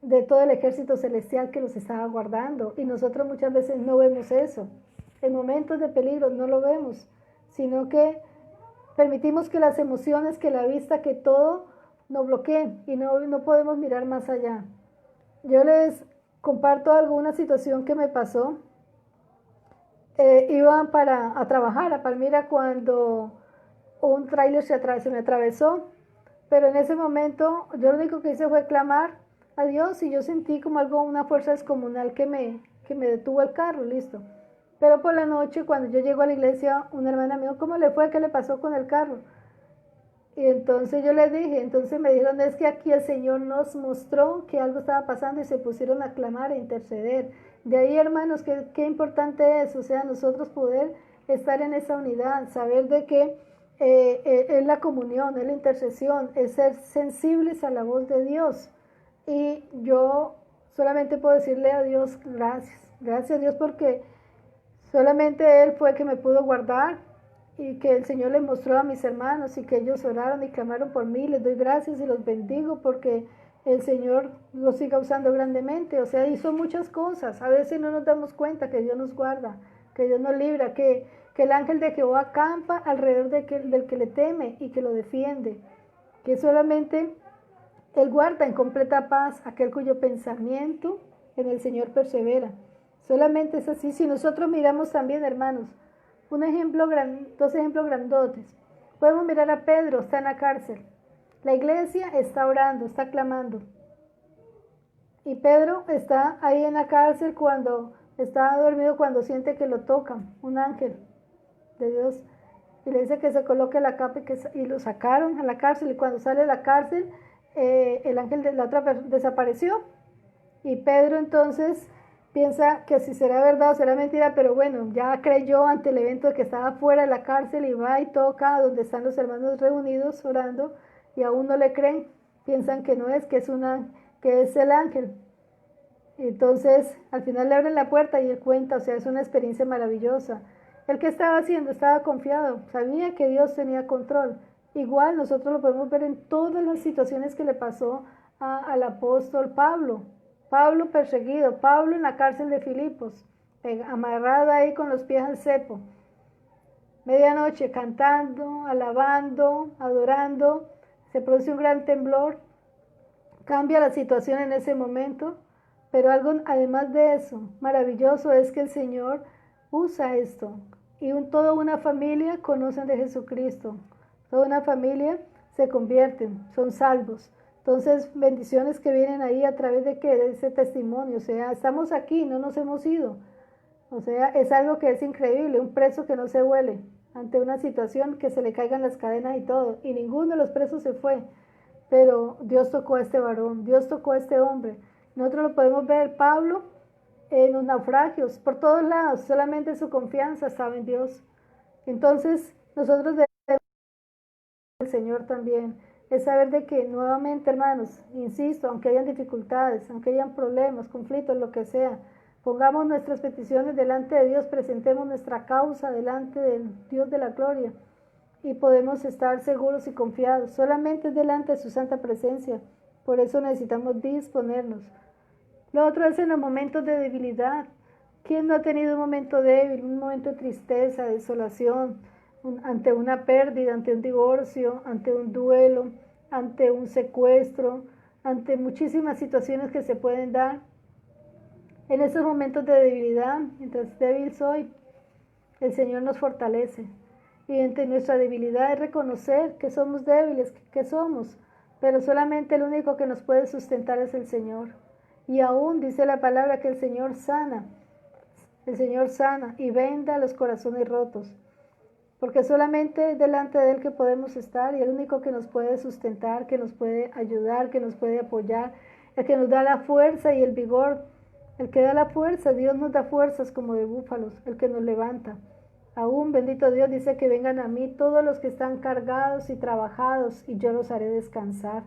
de todo el ejército celestial que los estaba guardando. Y nosotros muchas veces no vemos eso. En momentos de peligro no lo vemos, sino que permitimos que las emociones, que la vista, que todo nos bloqueen y no podemos mirar más allá. Yo les comparto alguna situación que me pasó. iban a trabajar a Palmira cuando un tráiler se me atravesó, pero en ese momento yo lo único que hice fue clamar a Dios y yo sentí como algo, una fuerza descomunal que me detuvo el carro, listo. Pero por la noche, cuando yo llego a la iglesia, una hermana me dijo, ¿cómo le fue? ¿Qué le pasó con el carro? Y entonces yo le dije, entonces me dijeron, es que aquí el Señor nos mostró que algo estaba pasando y se pusieron a clamar e interceder. De ahí, hermanos, qué importante es, o sea, nosotros poder estar en esa unidad, saber de que es la comunión, es la intercesión, es ser sensibles a la voz de Dios. Y yo solamente puedo decirle a Dios gracias, gracias a Dios porque solamente Él fue que me pudo guardar y que el Señor le mostró a mis hermanos y que ellos oraron y clamaron por mí. Les doy gracias y los bendigo porque el Señor los siga usando grandemente. O sea, hizo muchas cosas. A veces no nos damos cuenta que Dios nos guarda, que Dios nos libra, que el ángel de Jehová acampa alrededor del que le teme y que lo defiende. Que solamente Él guarda en completa paz aquel cuyo pensamiento en el Señor persevera. Solamente es así. Si nosotros miramos también, hermanos, dos ejemplos grandotes. Podemos mirar a Pedro, está en la cárcel. La iglesia está orando, está clamando. Y Pedro está ahí en la cárcel cuando está dormido, cuando siente que lo tocan, un ángel de Dios. Y le dice que se coloque la capa y lo sacaron a la cárcel. Y cuando sale de la cárcel, el ángel de la otra desapareció. Y Pedro entonces piensa que si será verdad o será mentira, pero bueno, ya creyó ante el evento de que estaba fuera de la cárcel y va y toca donde están los hermanos reunidos orando y aún no le creen, piensan que no es, que es el ángel. Entonces al final le abren la puerta y él cuenta, o sea, es una experiencia maravillosa. ¿El que estaba haciendo? Estaba confiado, sabía que Dios tenía control. Igual nosotros lo podemos ver en todas las situaciones que le pasó al apóstol Pablo. Pablo perseguido, Pablo en la cárcel de Filipos, amarrado ahí con los pies al cepo. Medianoche cantando, alabando, adorando, se produce un gran temblor, cambia la situación en ese momento, pero algo además de eso, maravilloso es que el Señor usa esto y toda una familia conocen de Jesucristo, toda una familia se convierten, son salvos. Entonces, bendiciones que vienen ahí a través de qué, de ese testimonio, o sea, estamos aquí, no nos hemos ido. O sea, es algo que es increíble, un preso que no se huele ante una situación que se le caigan las cadenas y todo, y ninguno de los presos se fue, pero Dios tocó a este varón, Dios tocó a este hombre. Nosotros lo podemos ver, Pablo, en los naufragios, por todos lados, solamente su confianza estaba en Dios. Entonces, nosotros debemos el Señor también, es saber de que nuevamente, hermanos, insisto, aunque hayan dificultades, aunque hayan problemas, conflictos, lo que sea, pongamos nuestras peticiones delante de Dios, presentemos nuestra causa delante del Dios de la gloria y podemos estar seguros y confiados, solamente delante de su santa presencia. Por eso necesitamos disponernos. Lo otro es en los momentos de debilidad. ¿Quién no ha tenido un momento débil, un momento de tristeza, de desolación, ante una pérdida, ante un divorcio, ante un duelo, ante un secuestro, ante muchísimas situaciones que se pueden dar? En esos momentos de debilidad, mientras débil soy, el Señor nos fortalece. Y entre nuestra debilidad es reconocer que somos débiles, que somos, pero solamente el único que nos puede sustentar es el Señor. Y aún dice la palabra que el Señor sana y venda los corazones rotos, porque solamente delante de Él que podemos estar y el único que nos puede sustentar, que nos puede ayudar, que nos puede apoyar, el que nos da la fuerza y el vigor, el que da la fuerza, Dios nos da fuerzas como de búfalos, el que nos levanta. Aún, bendito Dios, dice que vengan a mí todos los que están cargados y trabajados y yo los haré descansar.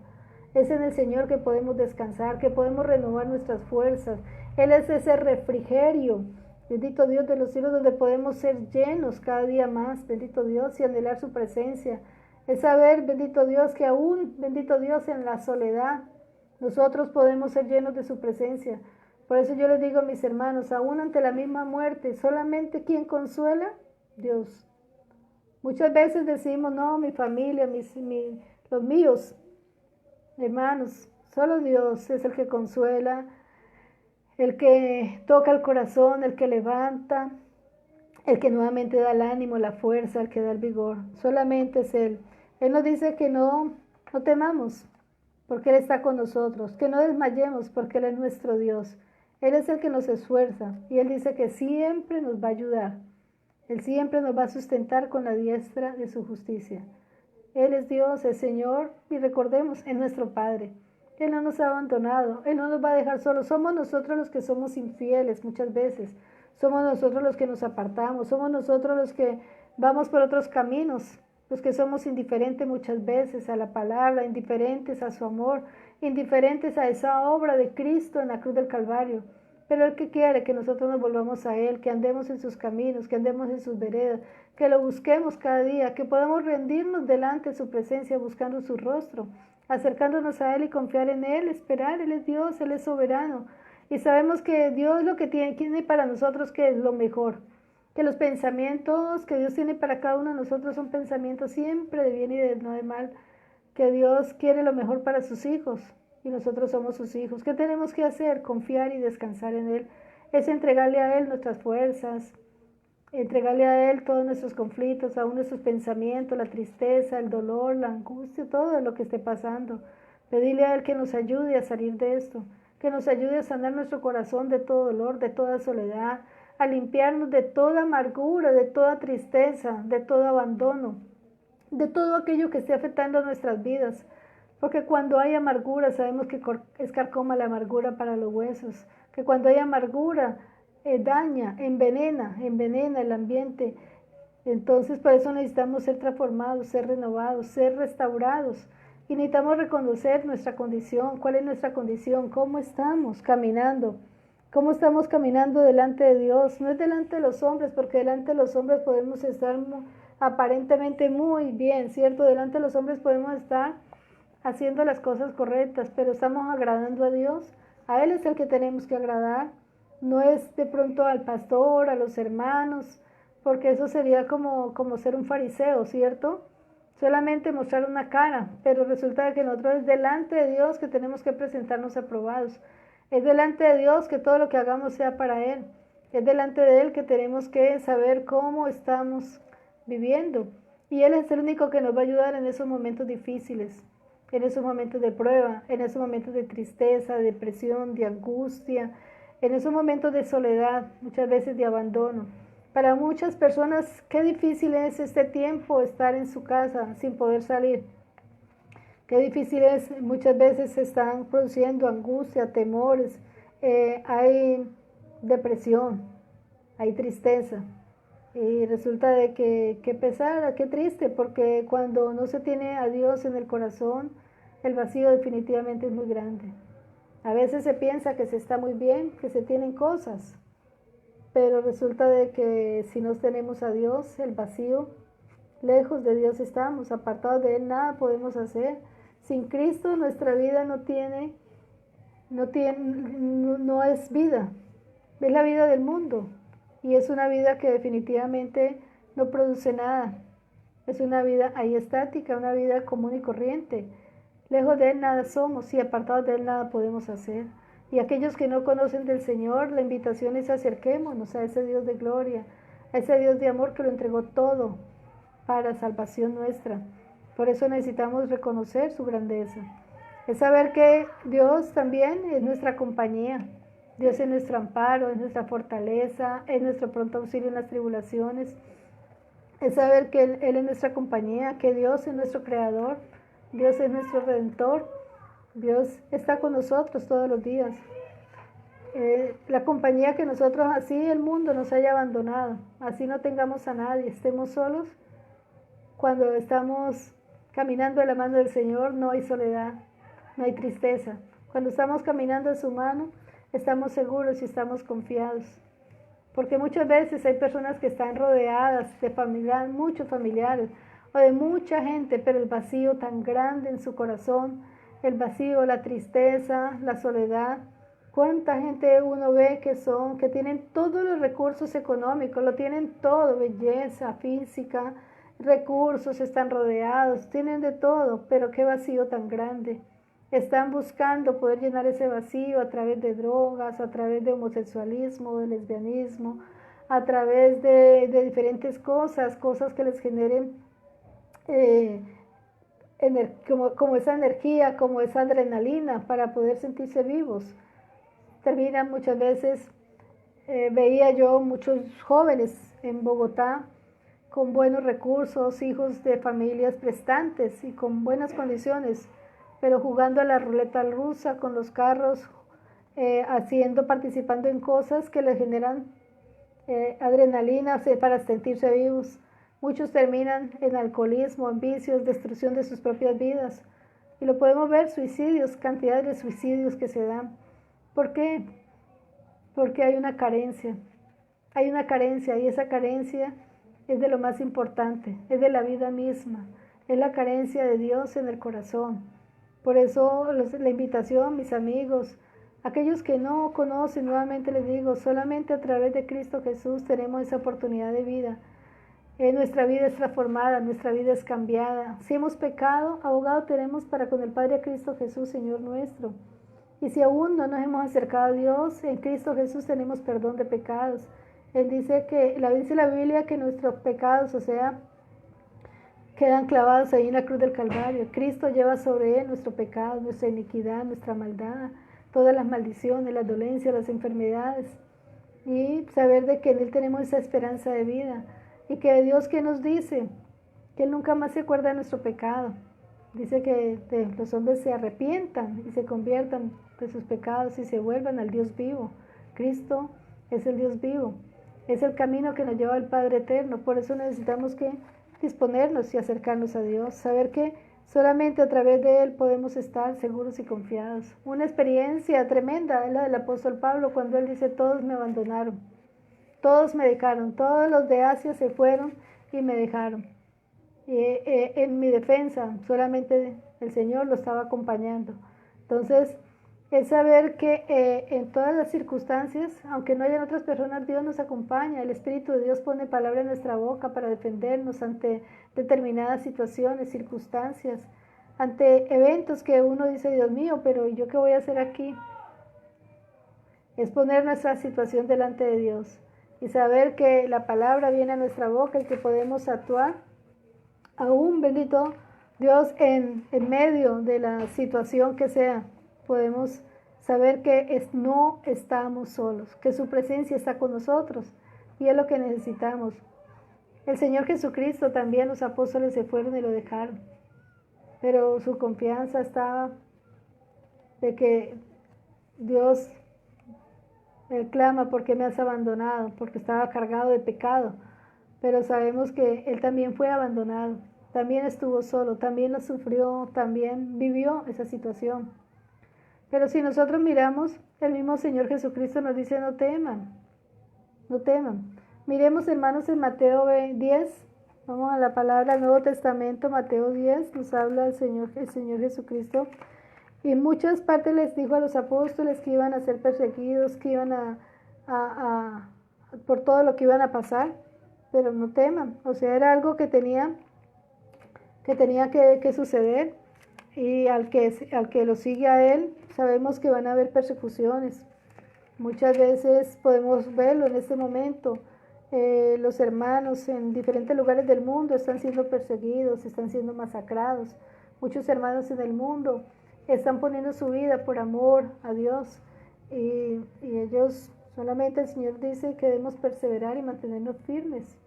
Es en el Señor que podemos descansar, que podemos renovar nuestras fuerzas. Él es ese refrigerio, bendito Dios de los cielos, donde podemos ser llenos cada día más, bendito Dios, y anhelar su presencia. Es saber, bendito Dios, que aún, bendito Dios, en la soledad, nosotros podemos ser llenos de su presencia. Por eso yo les digo a mis hermanos, aún ante la misma muerte, solamente quien consuela, Dios. Muchas veces decimos, no, mi familia, los míos, hermanos, solo Dios es el que consuela, el que toca el corazón, el que levanta, el que nuevamente da el ánimo, la fuerza, el que da el vigor. Solamente es Él. Él nos dice que no temamos, porque Él está con nosotros, que no desmayemos, porque Él es nuestro Dios. Él es el que nos esfuerza y Él dice que siempre nos va a ayudar. Él siempre nos va a sustentar con la diestra de su justicia. Él es Dios, el Señor, y recordemos, es nuestro Padre. Él no nos ha abandonado, Él no nos va a dejar solos. Somos nosotros los que somos infieles muchas veces. Somos nosotros los que nos apartamos, somos nosotros los que vamos por otros caminos, los que somos indiferentes muchas veces a la palabra, indiferentes a su amor, indiferentes a esa obra de Cristo en la cruz del Calvario. Pero Él que quiere que nosotros nos volvamos a Él, que andemos en sus caminos, que andemos en sus veredas, que lo busquemos cada día, que podamos rendirnos delante de su presencia buscando su rostro, acercándonos a Él y confiar en Él, esperar. Él es Dios, Él es soberano. Y sabemos que Dios lo que tiene para nosotros que es lo mejor, que los pensamientos que Dios tiene para cada uno de nosotros son pensamientos siempre de bien y no de mal, que Dios quiere lo mejor para sus hijos y nosotros somos sus hijos. ¿Qué tenemos que hacer? Confiar y descansar en Él. Es entregarle a Él nuestras fuerzas, entregarle a Él todos nuestros conflictos, aún nuestros pensamientos, la tristeza, el dolor, la angustia, todo lo que esté pasando. Pedirle a Él que nos ayude a salir de esto, que nos ayude a sanar nuestro corazón de todo dolor, de toda soledad, a limpiarnos de toda amargura, de toda tristeza, de todo abandono, de todo aquello que esté afectando nuestras vidas. Porque cuando hay amargura, sabemos que es carcoma la amargura para los huesos, que cuando hay amargura, daña, envenena el ambiente. Entonces por eso necesitamos ser transformados, ser renovados, ser restaurados. Y necesitamos reconocer nuestra condición, cuál es nuestra condición, cómo estamos caminando, cómo estamos caminando delante de Dios. No es delante de los hombres, porque delante de los hombres podemos estar aparentemente muy bien, ¿cierto? Delante de los hombres podemos estar haciendo las cosas correctas, pero estamos agradando a Dios. A Él es el que tenemos que agradar. No es de pronto al pastor, a los hermanos, porque eso sería como ser un fariseo, ¿cierto? Solamente mostrar una cara, pero resulta que nosotros es delante de Dios que tenemos que presentarnos aprobados. Es delante de Dios que todo lo que hagamos sea para Él. Es delante de Él que tenemos que saber cómo estamos viviendo. Y Él es el único que nos va a ayudar en esos momentos difíciles, en esos momentos de prueba, en esos momentos de tristeza, de depresión, de angustia, en esos momentos de soledad, muchas veces de abandono. Para muchas personas, qué difícil es este tiempo estar en su casa sin poder salir. Qué difícil es, muchas veces se están produciendo angustia, temores, hay depresión, hay tristeza. Y resulta de que qué pesar, qué triste, porque cuando no se tiene a Dios en el corazón, el vacío definitivamente es muy grande. A veces se piensa que se está muy bien, que se tienen cosas, pero resulta de que si no tenemos a Dios, el vacío, lejos de Dios estamos, apartados de Él nada podemos hacer. Sin Cristo nuestra vida no es vida, es la vida del mundo y es una vida que definitivamente no produce nada. Es una vida ahí estática, una vida común y corriente. Lejos de Él nada somos y apartados de Él nada podemos hacer. Y aquellos que no conocen del Señor, la invitación es acerquémonos a ese Dios de gloria, a ese Dios de amor que lo entregó todo para salvación nuestra. Por eso necesitamos reconocer su grandeza. Es saber que Dios también es nuestra compañía. Dios es nuestro amparo, es nuestra fortaleza, es nuestro pronto auxilio en las tribulaciones. Es saber que Él es nuestra compañía, que Dios es nuestro creador, Dios es nuestro redentor, Dios está con nosotros todos los días. La compañía que nosotros, así el mundo nos haya abandonado, así no tengamos a nadie, estemos solos, cuando estamos caminando de la mano del Señor no hay soledad, no hay tristeza. Cuando estamos caminando de su mano, estamos seguros y estamos confiados. Porque muchas veces hay personas que están rodeadas de muchos familiares o de mucha gente, pero el vacío tan grande en su corazón, el vacío, la tristeza, la soledad. ¿Cuánta gente uno ve que tienen todos los recursos económicos, lo tienen todo, belleza física, recursos, están rodeados, tienen de todo, pero qué vacío tan grande? Están buscando poder llenar ese vacío a través de drogas, a través de homosexualismo, de lesbianismo, a través de diferentes cosas que les generen como esa energía, como esa adrenalina para poder sentirse vivos. Terminan muchas veces, veía yo muchos jóvenes en Bogotá con buenos recursos, hijos de familias prestantes y con buenas condiciones, pero jugando a la ruleta rusa con los carros, participando en cosas que les generan adrenalina para sentirse vivos. Muchos terminan en alcoholismo, en vicios, destrucción de sus propias vidas. Y lo podemos ver, suicidios, cantidades de suicidios que se dan. ¿Por qué? Porque hay una carencia. Hay una carencia y esa carencia es de lo más importante, es de la vida misma. Es la carencia de Dios en el corazón. Por eso la invitación, mis amigos, aquellos que no conocen, nuevamente les digo, solamente a través de Cristo Jesús tenemos esa oportunidad de vida. Nuestra vida es transformada, nuestra vida es cambiada. Si hemos pecado, abogado tenemos para con el Padre Cristo Jesús, Señor nuestro. Y si aún no nos hemos acercado a Dios, en Cristo Jesús tenemos perdón de pecados. Él dice la Biblia que nuestros pecados, quedan clavados ahí en la cruz del Calvario. Cristo lleva sobre él nuestro pecado, nuestra iniquidad, nuestra maldad, todas las maldiciones, las dolencias, las enfermedades. Y saber de que en él tenemos esa esperanza de vida. Y que Dios que nos dice que Él nunca más se acuerda de nuestro pecado. Dice que los hombres se arrepientan y se conviertan de sus pecados y se vuelvan al Dios vivo. Cristo es el Dios vivo. Es el camino que nos lleva al Padre Eterno. Por eso necesitamos que disponernos y acercarnos a Dios. Saber que solamente a través de Él podemos estar seguros y confiados. Una experiencia tremenda es la del apóstol Pablo cuando él dice: todos me abandonaron. Todos me dejaron, todos los de Asia se fueron y me dejaron. En mi defensa, solamente el Señor lo estaba acompañando. Entonces, es saber que en todas las circunstancias, aunque no hayan otras personas, Dios nos acompaña. El Espíritu de Dios pone palabra en nuestra boca para defendernos ante determinadas situaciones, circunstancias, ante eventos que uno dice: Dios mío, pero ¿yo qué voy a hacer aquí? Es poner nuestra situación delante de Dios. Y saber que la palabra viene a nuestra boca y que podemos actuar, aún bendito Dios, en medio de la situación que sea, podemos saber que no estamos solos, que su presencia está con nosotros y es lo que necesitamos. El Señor Jesucristo también, los apóstoles se fueron y lo dejaron, pero su confianza estaba de que Dios... Él clama: ¿por qué me has abandonado? Porque estaba cargado de pecado. Pero sabemos que Él también fue abandonado, también estuvo solo, también lo sufrió, también vivió esa situación. Pero si nosotros miramos, el mismo Señor Jesucristo nos dice: no teman, no teman. Miremos, hermanos, en Mateo 10, vamos a la palabra del Nuevo Testamento, Mateo 10, nos habla el Señor Jesucristo. Y en muchas partes les dijo a los apóstoles que iban a ser perseguidos, que iban por todo lo que iban a pasar, pero no teman. O sea, era algo que tenía que suceder. Y al que lo sigue a él, sabemos que van a haber persecuciones. Muchas veces podemos verlo en este momento. Los hermanos en diferentes lugares del mundo están siendo perseguidos, están siendo masacrados. Muchos hermanos en el mundo están poniendo su vida por amor a Dios y ellos, solamente el Señor dice que debemos perseverar y mantenernos firmes,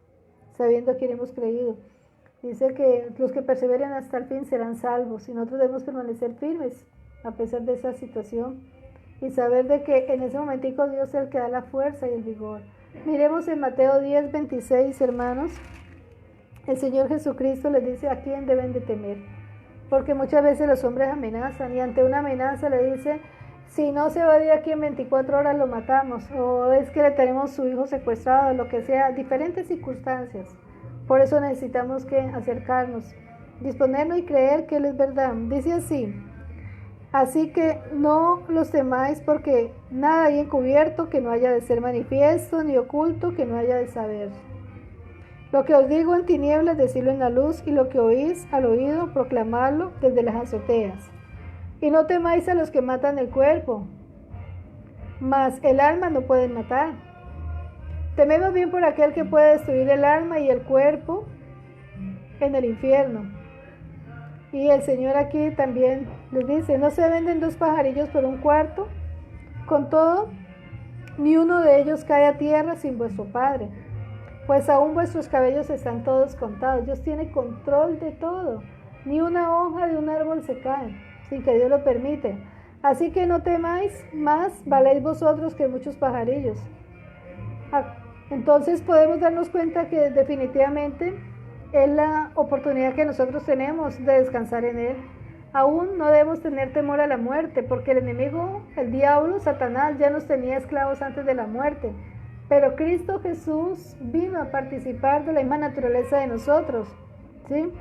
sabiendo que hemos creído. Dice que los que perseveren hasta el fin serán salvos y nosotros debemos permanecer firmes a pesar de esa situación y saber de que en ese momentico Dios es el que da la fuerza y el vigor. Miremos en Mateo 10, 26, hermanos. El Señor Jesucristo les dice a quién deben de temer. Porque muchas veces los hombres amenazan y ante una amenaza le dicen: si no se va de aquí en 24 horas lo matamos, o es que le tenemos su hijo secuestrado, lo que sea, diferentes circunstancias. Por eso necesitamos que acercarnos, disponernos y creer que Él es verdad. Dice así: así que no los temáis, porque nada hay encubierto que no haya de ser manifiesto, ni oculto que no haya de saber. Lo que os digo en tinieblas, decidlo en la luz, y lo que oís al oído, proclamadlo desde las azoteas. Y no temáis a los que matan el cuerpo, mas el alma no pueden matar. Tememos bien por aquel que puede destruir el alma y el cuerpo en el infierno. Y el Señor aquí también les dice, no se venden 2 pajarillos por un cuarto, con todo, ni uno de ellos cae a tierra sin vuestro Padre, pues aún vuestros cabellos están todos contados. Dios tiene control de todo, ni una hoja de un árbol se cae, sin que Dios lo permite. Así que no temáis, más valéis vosotros que muchos pajarillos. Entonces podemos darnos cuenta que definitivamente es la oportunidad que nosotros tenemos de descansar en Él. Aún no debemos tener temor a la muerte, porque el enemigo, el diablo, Satanás, ya nos tenía esclavos antes de la muerte. Pero Cristo Jesús vino a participar de la misma naturaleza de nosotros, ¿sí?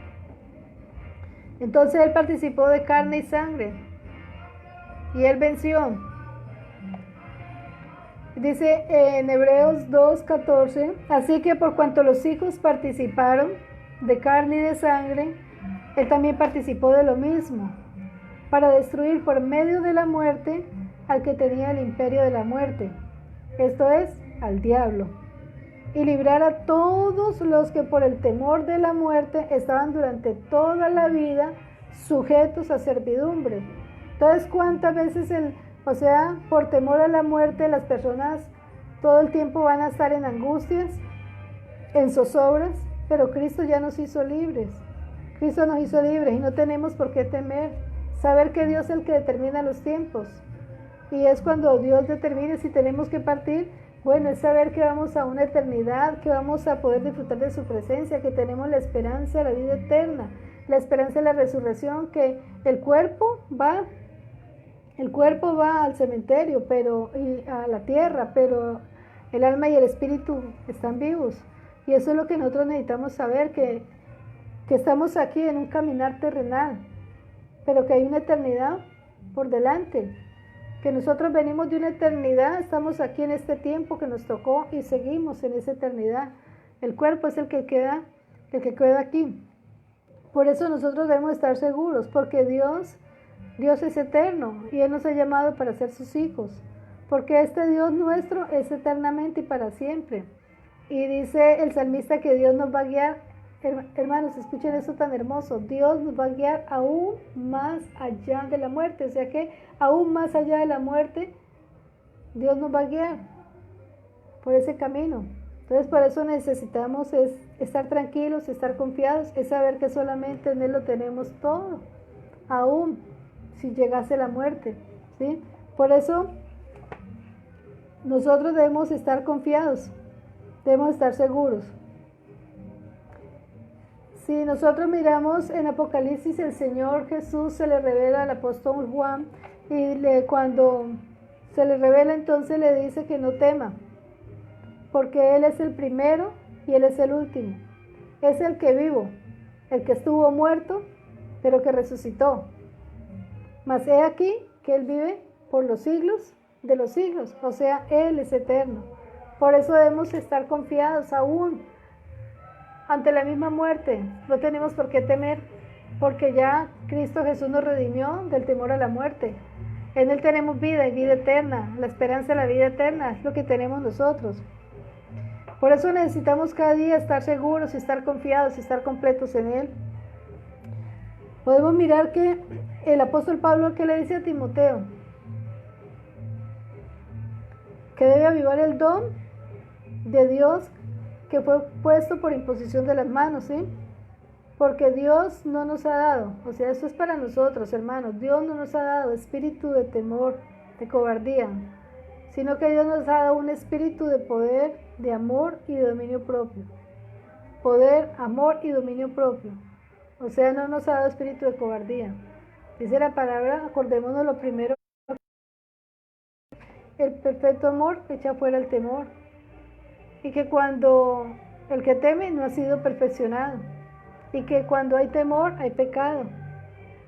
Entonces Él participó de carne y sangre, y Él venció. Dice en Hebreos 2:14, así que por cuanto los hijos participaron de carne y de sangre, Él también participó de lo mismo, para destruir por medio de la muerte al que tenía el imperio de la muerte, esto es, al diablo, y librar a todos los que por el temor de la muerte estaban durante toda la vida sujetos a servidumbre. Entonces, ¿cuántas veces por temor a la muerte las personas todo el tiempo van a estar en angustias, en zozobras? Pero Cristo ya nos hizo libres. Cristo nos hizo libres y no tenemos por qué temer. Saber que Dios es el que determina los tiempos. Y es cuando Dios determine si tenemos que partir. Bueno, es saber que vamos a una eternidad, que vamos a poder disfrutar de su presencia, que tenemos la esperanza de la vida eterna, la esperanza de la resurrección, que el cuerpo va al cementerio, y a la tierra, pero el alma y el espíritu están vivos. Y eso es lo que nosotros necesitamos saber, que estamos aquí en un caminar terrenal, pero que hay una eternidad por delante, que nosotros venimos de una eternidad, estamos aquí en este tiempo que nos tocó y seguimos en esa eternidad. El cuerpo es el que queda aquí. Por eso nosotros debemos estar seguros, porque Dios es eterno y Él nos ha llamado para ser sus hijos, porque este Dios nuestro es eternamente y para siempre. Y dice el salmista que Dios nos va a guiar. Hermanos, escuchen eso tan hermoso. Dios nos va a guiar aún más allá de la muerte. O sea que aún más allá de la muerte, Dios nos va a guiar por ese camino. Entonces, por eso necesitamos estar tranquilos, estar confiados, es saber que solamente en Él lo tenemos todo, aún si llegase la muerte, ¿sí? Por eso nosotros debemos estar confiados, debemos estar seguros. Si nosotros miramos en Apocalipsis, el Señor Jesús se le revela al apóstol Juan y cuando se le revela, entonces le dice que no tema, porque Él es el primero y Él es el último. Es el que vivo, el que estuvo muerto, pero que resucitó. Mas he aquí que Él vive por los siglos de los siglos, o sea, Él es eterno. Por eso debemos estar confiados aún ante la misma muerte. No tenemos por qué temer, porque ya Cristo Jesús nos redimió del temor a la muerte. En Él tenemos vida y vida eterna. La esperanza de la vida eterna es lo que tenemos nosotros. Por eso necesitamos cada día estar seguros y estar confiados y estar completos en Él. Podemos mirar que el apóstol Pablo, ¿qué le dice a Timoteo? Que debe avivar el don de Dios que fue puesto por imposición de las manos, ¿sí? Porque Dios no nos ha dado, o sea, esto es para nosotros, hermanos, Dios no nos ha dado espíritu de temor, de cobardía, sino que Dios nos ha dado un espíritu de poder, de amor y de dominio propio. Poder, amor y dominio propio. O sea, no nos ha dado espíritu de cobardía. Dice la palabra, acordémonos lo primero, el perfecto amor echa fuera el temor. Y que cuando el que teme no ha sido perfeccionado. Y que cuando hay temor hay pecado.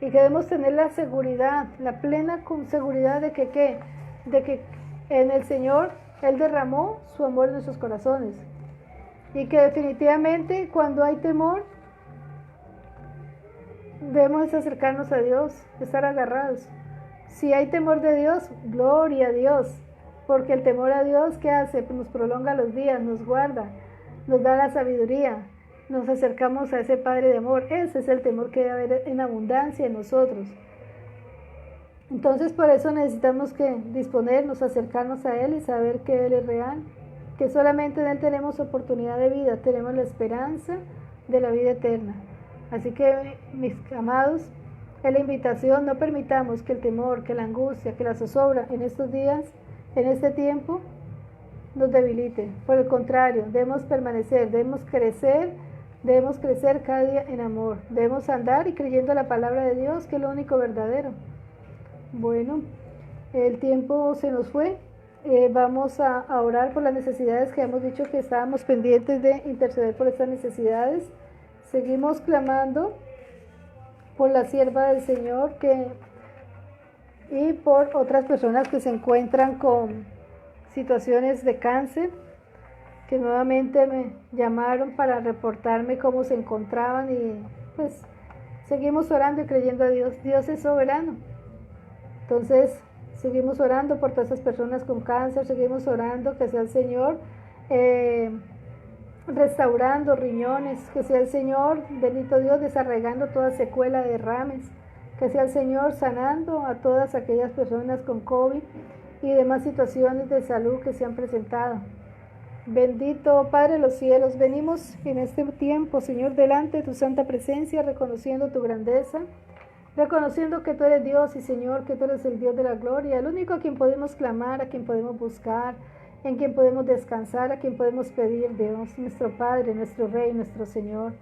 Y que debemos tener la seguridad, la plena seguridad de que en el Señor Él derramó su amor en nuestros corazones. Y que definitivamente cuando hay temor debemos acercarnos a Dios, estar agarrados. Si hay temor de Dios, gloria a Dios. porque el temor a Dios, ¿qué hace? Pues nos prolonga los días, nos guarda, nos da la sabiduría, nos acercamos a ese Padre de amor. Ese es el temor que debe haber en abundancia en nosotros. Entonces por eso necesitamos que disponernos, acercarnos a Él y saber que Él es real, que solamente en Él tenemos oportunidad de vida, tenemos la esperanza de la vida eterna. Así que, mis amados, es la invitación, no permitamos que el temor, que la angustia, que la zozobra en estos días, en este tiempo, nos debilite. Por el contrario, debemos permanecer, debemos crecer cada día en amor, debemos andar y creyendo la palabra de Dios, que es lo único verdadero. Bueno, el tiempo se nos fue. Vamos a orar por las necesidades que hemos dicho que estábamos pendientes de interceder por estas necesidades. Seguimos clamando por la sierva del Señor y por otras personas que se encuentran con situaciones de cáncer, que nuevamente me llamaron para reportarme cómo se encontraban, y pues seguimos orando y creyendo a Dios. Dios es soberano. Entonces, seguimos orando por todas esas personas con cáncer, seguimos orando que sea el Señor restaurando riñones, que sea el Señor, bendito Dios, desarraigando toda secuela de derrames, que sea el Señor sanando a todas aquellas personas con COVID y demás situaciones de salud que se han presentado. Bendito Padre de los cielos, venimos en este tiempo, Señor, delante de tu santa presencia, reconociendo tu grandeza, reconociendo que tú eres Dios y Señor, que tú eres el Dios de la gloria, el único a quien podemos clamar, a quien podemos buscar, en quien podemos descansar, a quien podemos pedir, Dios, nuestro Padre, nuestro Rey, nuestro Señor,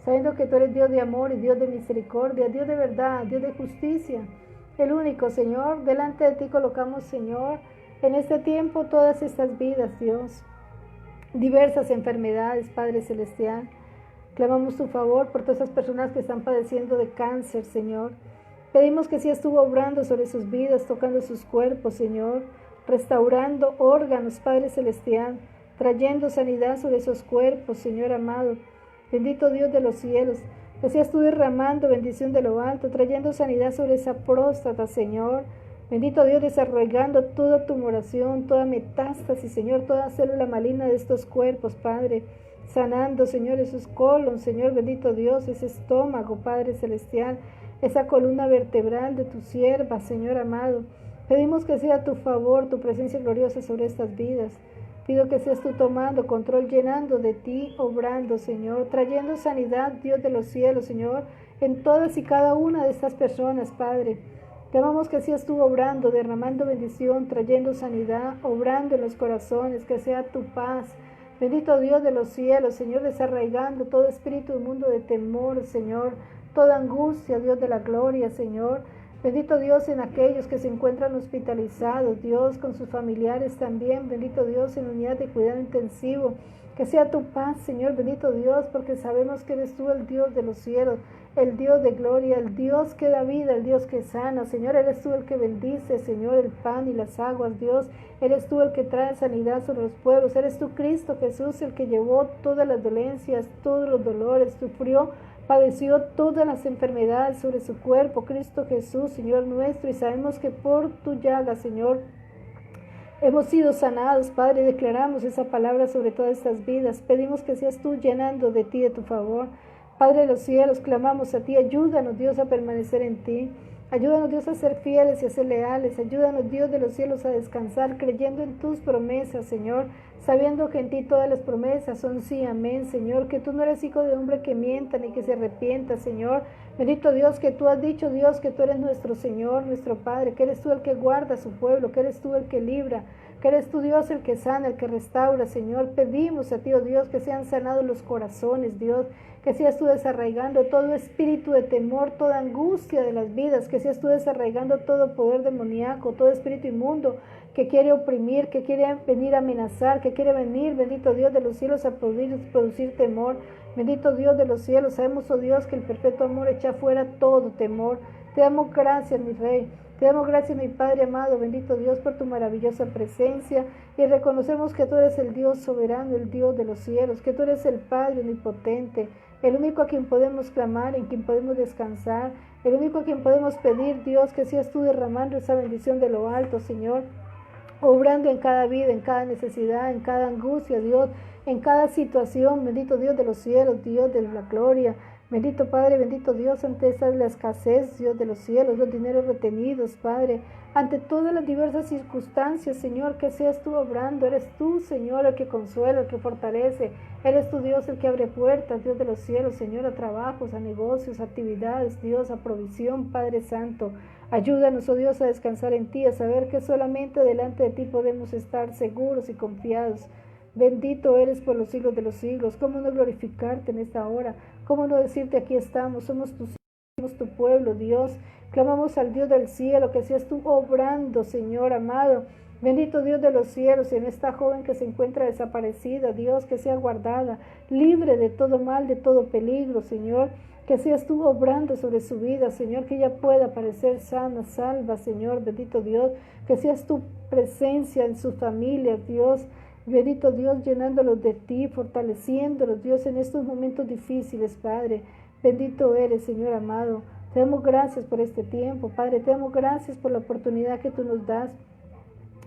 sabiendo que tú eres Dios de amor y Dios de misericordia, Dios de verdad, Dios de justicia, el único, Señor. Delante de ti colocamos, Señor, en este tiempo todas estas vidas, Dios, diversas enfermedades, Padre Celestial. Clamamos tu favor por todas esas personas que están padeciendo de cáncer, Señor. Pedimos que sí estuvo obrando sobre sus vidas, tocando sus cuerpos, Señor, restaurando órganos, Padre Celestial, trayendo sanidad sobre esos cuerpos, Señor amado. Bendito Dios de los cielos, que seas tú derramando bendición de lo alto, trayendo sanidad sobre esa próstata, Señor. Bendito Dios, desarrollando toda tumoración, toda metástasis, Señor, toda célula maligna de estos cuerpos, Padre. Sanando, Señor, esos colon, Señor, bendito Dios, ese estómago, Padre Celestial, esa columna vertebral de tu sierva, Señor amado. Pedimos que sea tu favor, tu presencia gloriosa sobre estas vidas. Pido que seas tú tomando control, llenando de ti, obrando, Señor, trayendo sanidad, Dios de los cielos, Señor, en todas y cada una de estas personas, Padre. Clamamos que seas tú obrando, derramando bendición, trayendo sanidad, obrando en los corazones, que sea tu paz. Bendito Dios de los cielos, Señor, desarraigando todo espíritu inmundo de temor, Señor, toda angustia, Dios de la gloria, Señor. Bendito Dios en aquellos que se encuentran hospitalizados, Dios, con sus familiares también. Bendito Dios en unidad de cuidado intensivo. Que sea tu paz, Señor, bendito Dios, porque sabemos que eres tú el Dios de los cielos, el Dios de gloria, el Dios que da vida, el Dios que sana. Señor, eres tú el que bendice, Señor, el pan y las aguas, Dios. Eres tú el que trae sanidad sobre los pueblos. Eres tú, Cristo Jesús, el que llevó todas las dolencias, todos los dolores, sufrió, padeció todas las enfermedades sobre su cuerpo, Cristo Jesús, Señor nuestro, y sabemos que por tu llaga, Señor, hemos sido sanados, Padre. Declaramos esa palabra sobre todas estas vidas. Pedimos que seas tú llenando de ti, de tu favor. Padre de los cielos, clamamos a ti. Ayúdanos, Dios, a permanecer en ti. Ayúdanos, Dios, a ser fieles y a ser leales. Ayúdanos, Dios de los cielos, a descansar creyendo en tus promesas, Señor, sabiendo que en ti todas las promesas son sí, amén, Señor, que tú no eres hijo de hombre que mienta ni que se arrepienta, Señor. Bendito Dios, que tú has dicho, Dios, que tú eres nuestro Señor, nuestro Padre, que eres tú el que guarda a su pueblo, que eres tú el que libra, que eres tú, Dios, el que sana, el que restaura, Señor. Pedimos a ti, oh Dios, que sean sanados los corazones, Dios, que seas tú desarraigando todo espíritu de temor, toda angustia de las vidas, que seas tú desarraigando todo poder demoníaco, todo espíritu inmundo que quiere oprimir, que quiere venir a amenazar, que quiere venir, bendito Dios de los cielos, a producir temor. Bendito Dios de los cielos, sabemos, oh Dios, que el perfecto amor echa fuera todo temor. Te damos gracias, mi Rey. Te damos gracias, mi Padre amado, bendito Dios, por tu maravillosa presencia, y reconocemos que tú eres el Dios soberano, el Dios de los cielos, que tú eres el Padre omnipotente, el único a quien podemos clamar, en quien podemos descansar, el único a quien podemos pedir, Dios, que seas tú derramando esa bendición de lo alto, Señor, obrando en cada vida, en cada necesidad, en cada angustia, Dios, en cada situación. Bendito Dios de los cielos, Dios de la gloria. Bendito Padre, bendito Dios, ante esta la escasez, Dios de los cielos, los dineros retenidos, Padre, ante todas las diversas circunstancias, Señor, que seas tú obrando. Eres tú, Señor, el que consuela, el que fortalece. Eres tu Dios el que abre puertas, Dios de los cielos, Señor, a trabajos, a negocios, a actividades, Dios, a provisión, Padre Santo. Ayúdanos, oh Dios, a descansar en ti, a saber que solamente delante de ti podemos estar seguros y confiados. Bendito eres por los siglos de los siglos. ¿Cómo no glorificarte en esta hora? ¿Cómo no decirte aquí estamos? Somos tus hijos, somos tu pueblo, Dios. Clamamos al Dios del cielo, que seas tú obrando, Señor amado. Bendito Dios de los cielos, en esta joven que se encuentra desaparecida, Dios, que sea guardada, libre de todo mal, de todo peligro, Señor. Que seas tú obrando sobre su vida, Señor, que ella pueda parecer sana, salva, Señor, bendito Dios. Que seas tu presencia en su familia, Dios. Bendito Dios, llenándolos de ti, fortaleciéndolos, Dios, en estos momentos difíciles, Padre. Bendito eres, Señor amado. Te damos gracias por este tiempo, Padre. Te damos gracias por la oportunidad que tú nos das.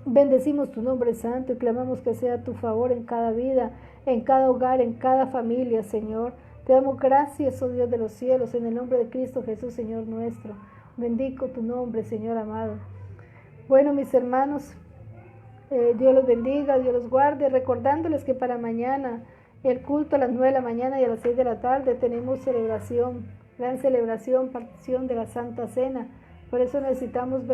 Bendecimos tu nombre santo y clamamos que sea tu favor en cada vida, en cada hogar, en cada familia, Señor. Te damos gracias, oh Dios de los cielos, en el nombre de Cristo Jesús, Señor nuestro. Bendigo tu nombre, Señor amado. Bueno, mis hermanos, Dios los bendiga, Dios los guarde, recordándoles que para mañana el culto a las 9 de la mañana y a las 6 de la tarde tenemos celebración, gran celebración, partición de la Santa Cena. Por eso necesitamos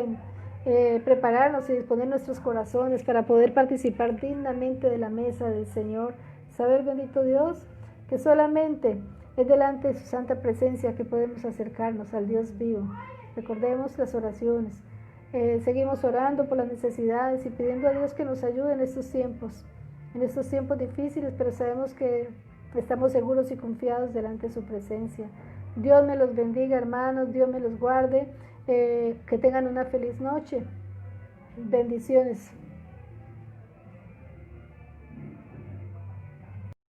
prepararnos y disponer nuestros corazones para poder participar dignamente de la mesa del Señor. Saber, bendito Dios, que solamente es delante de su santa presencia que podemos acercarnos al Dios vivo. Recordemos las oraciones. Seguimos orando por las necesidades y pidiendo a Dios que nos ayude en estos tiempos difíciles, pero sabemos que estamos seguros y confiados delante de su presencia. Dios me los bendiga, hermanos, Dios me los guarde, que tengan una feliz noche. Bendiciones.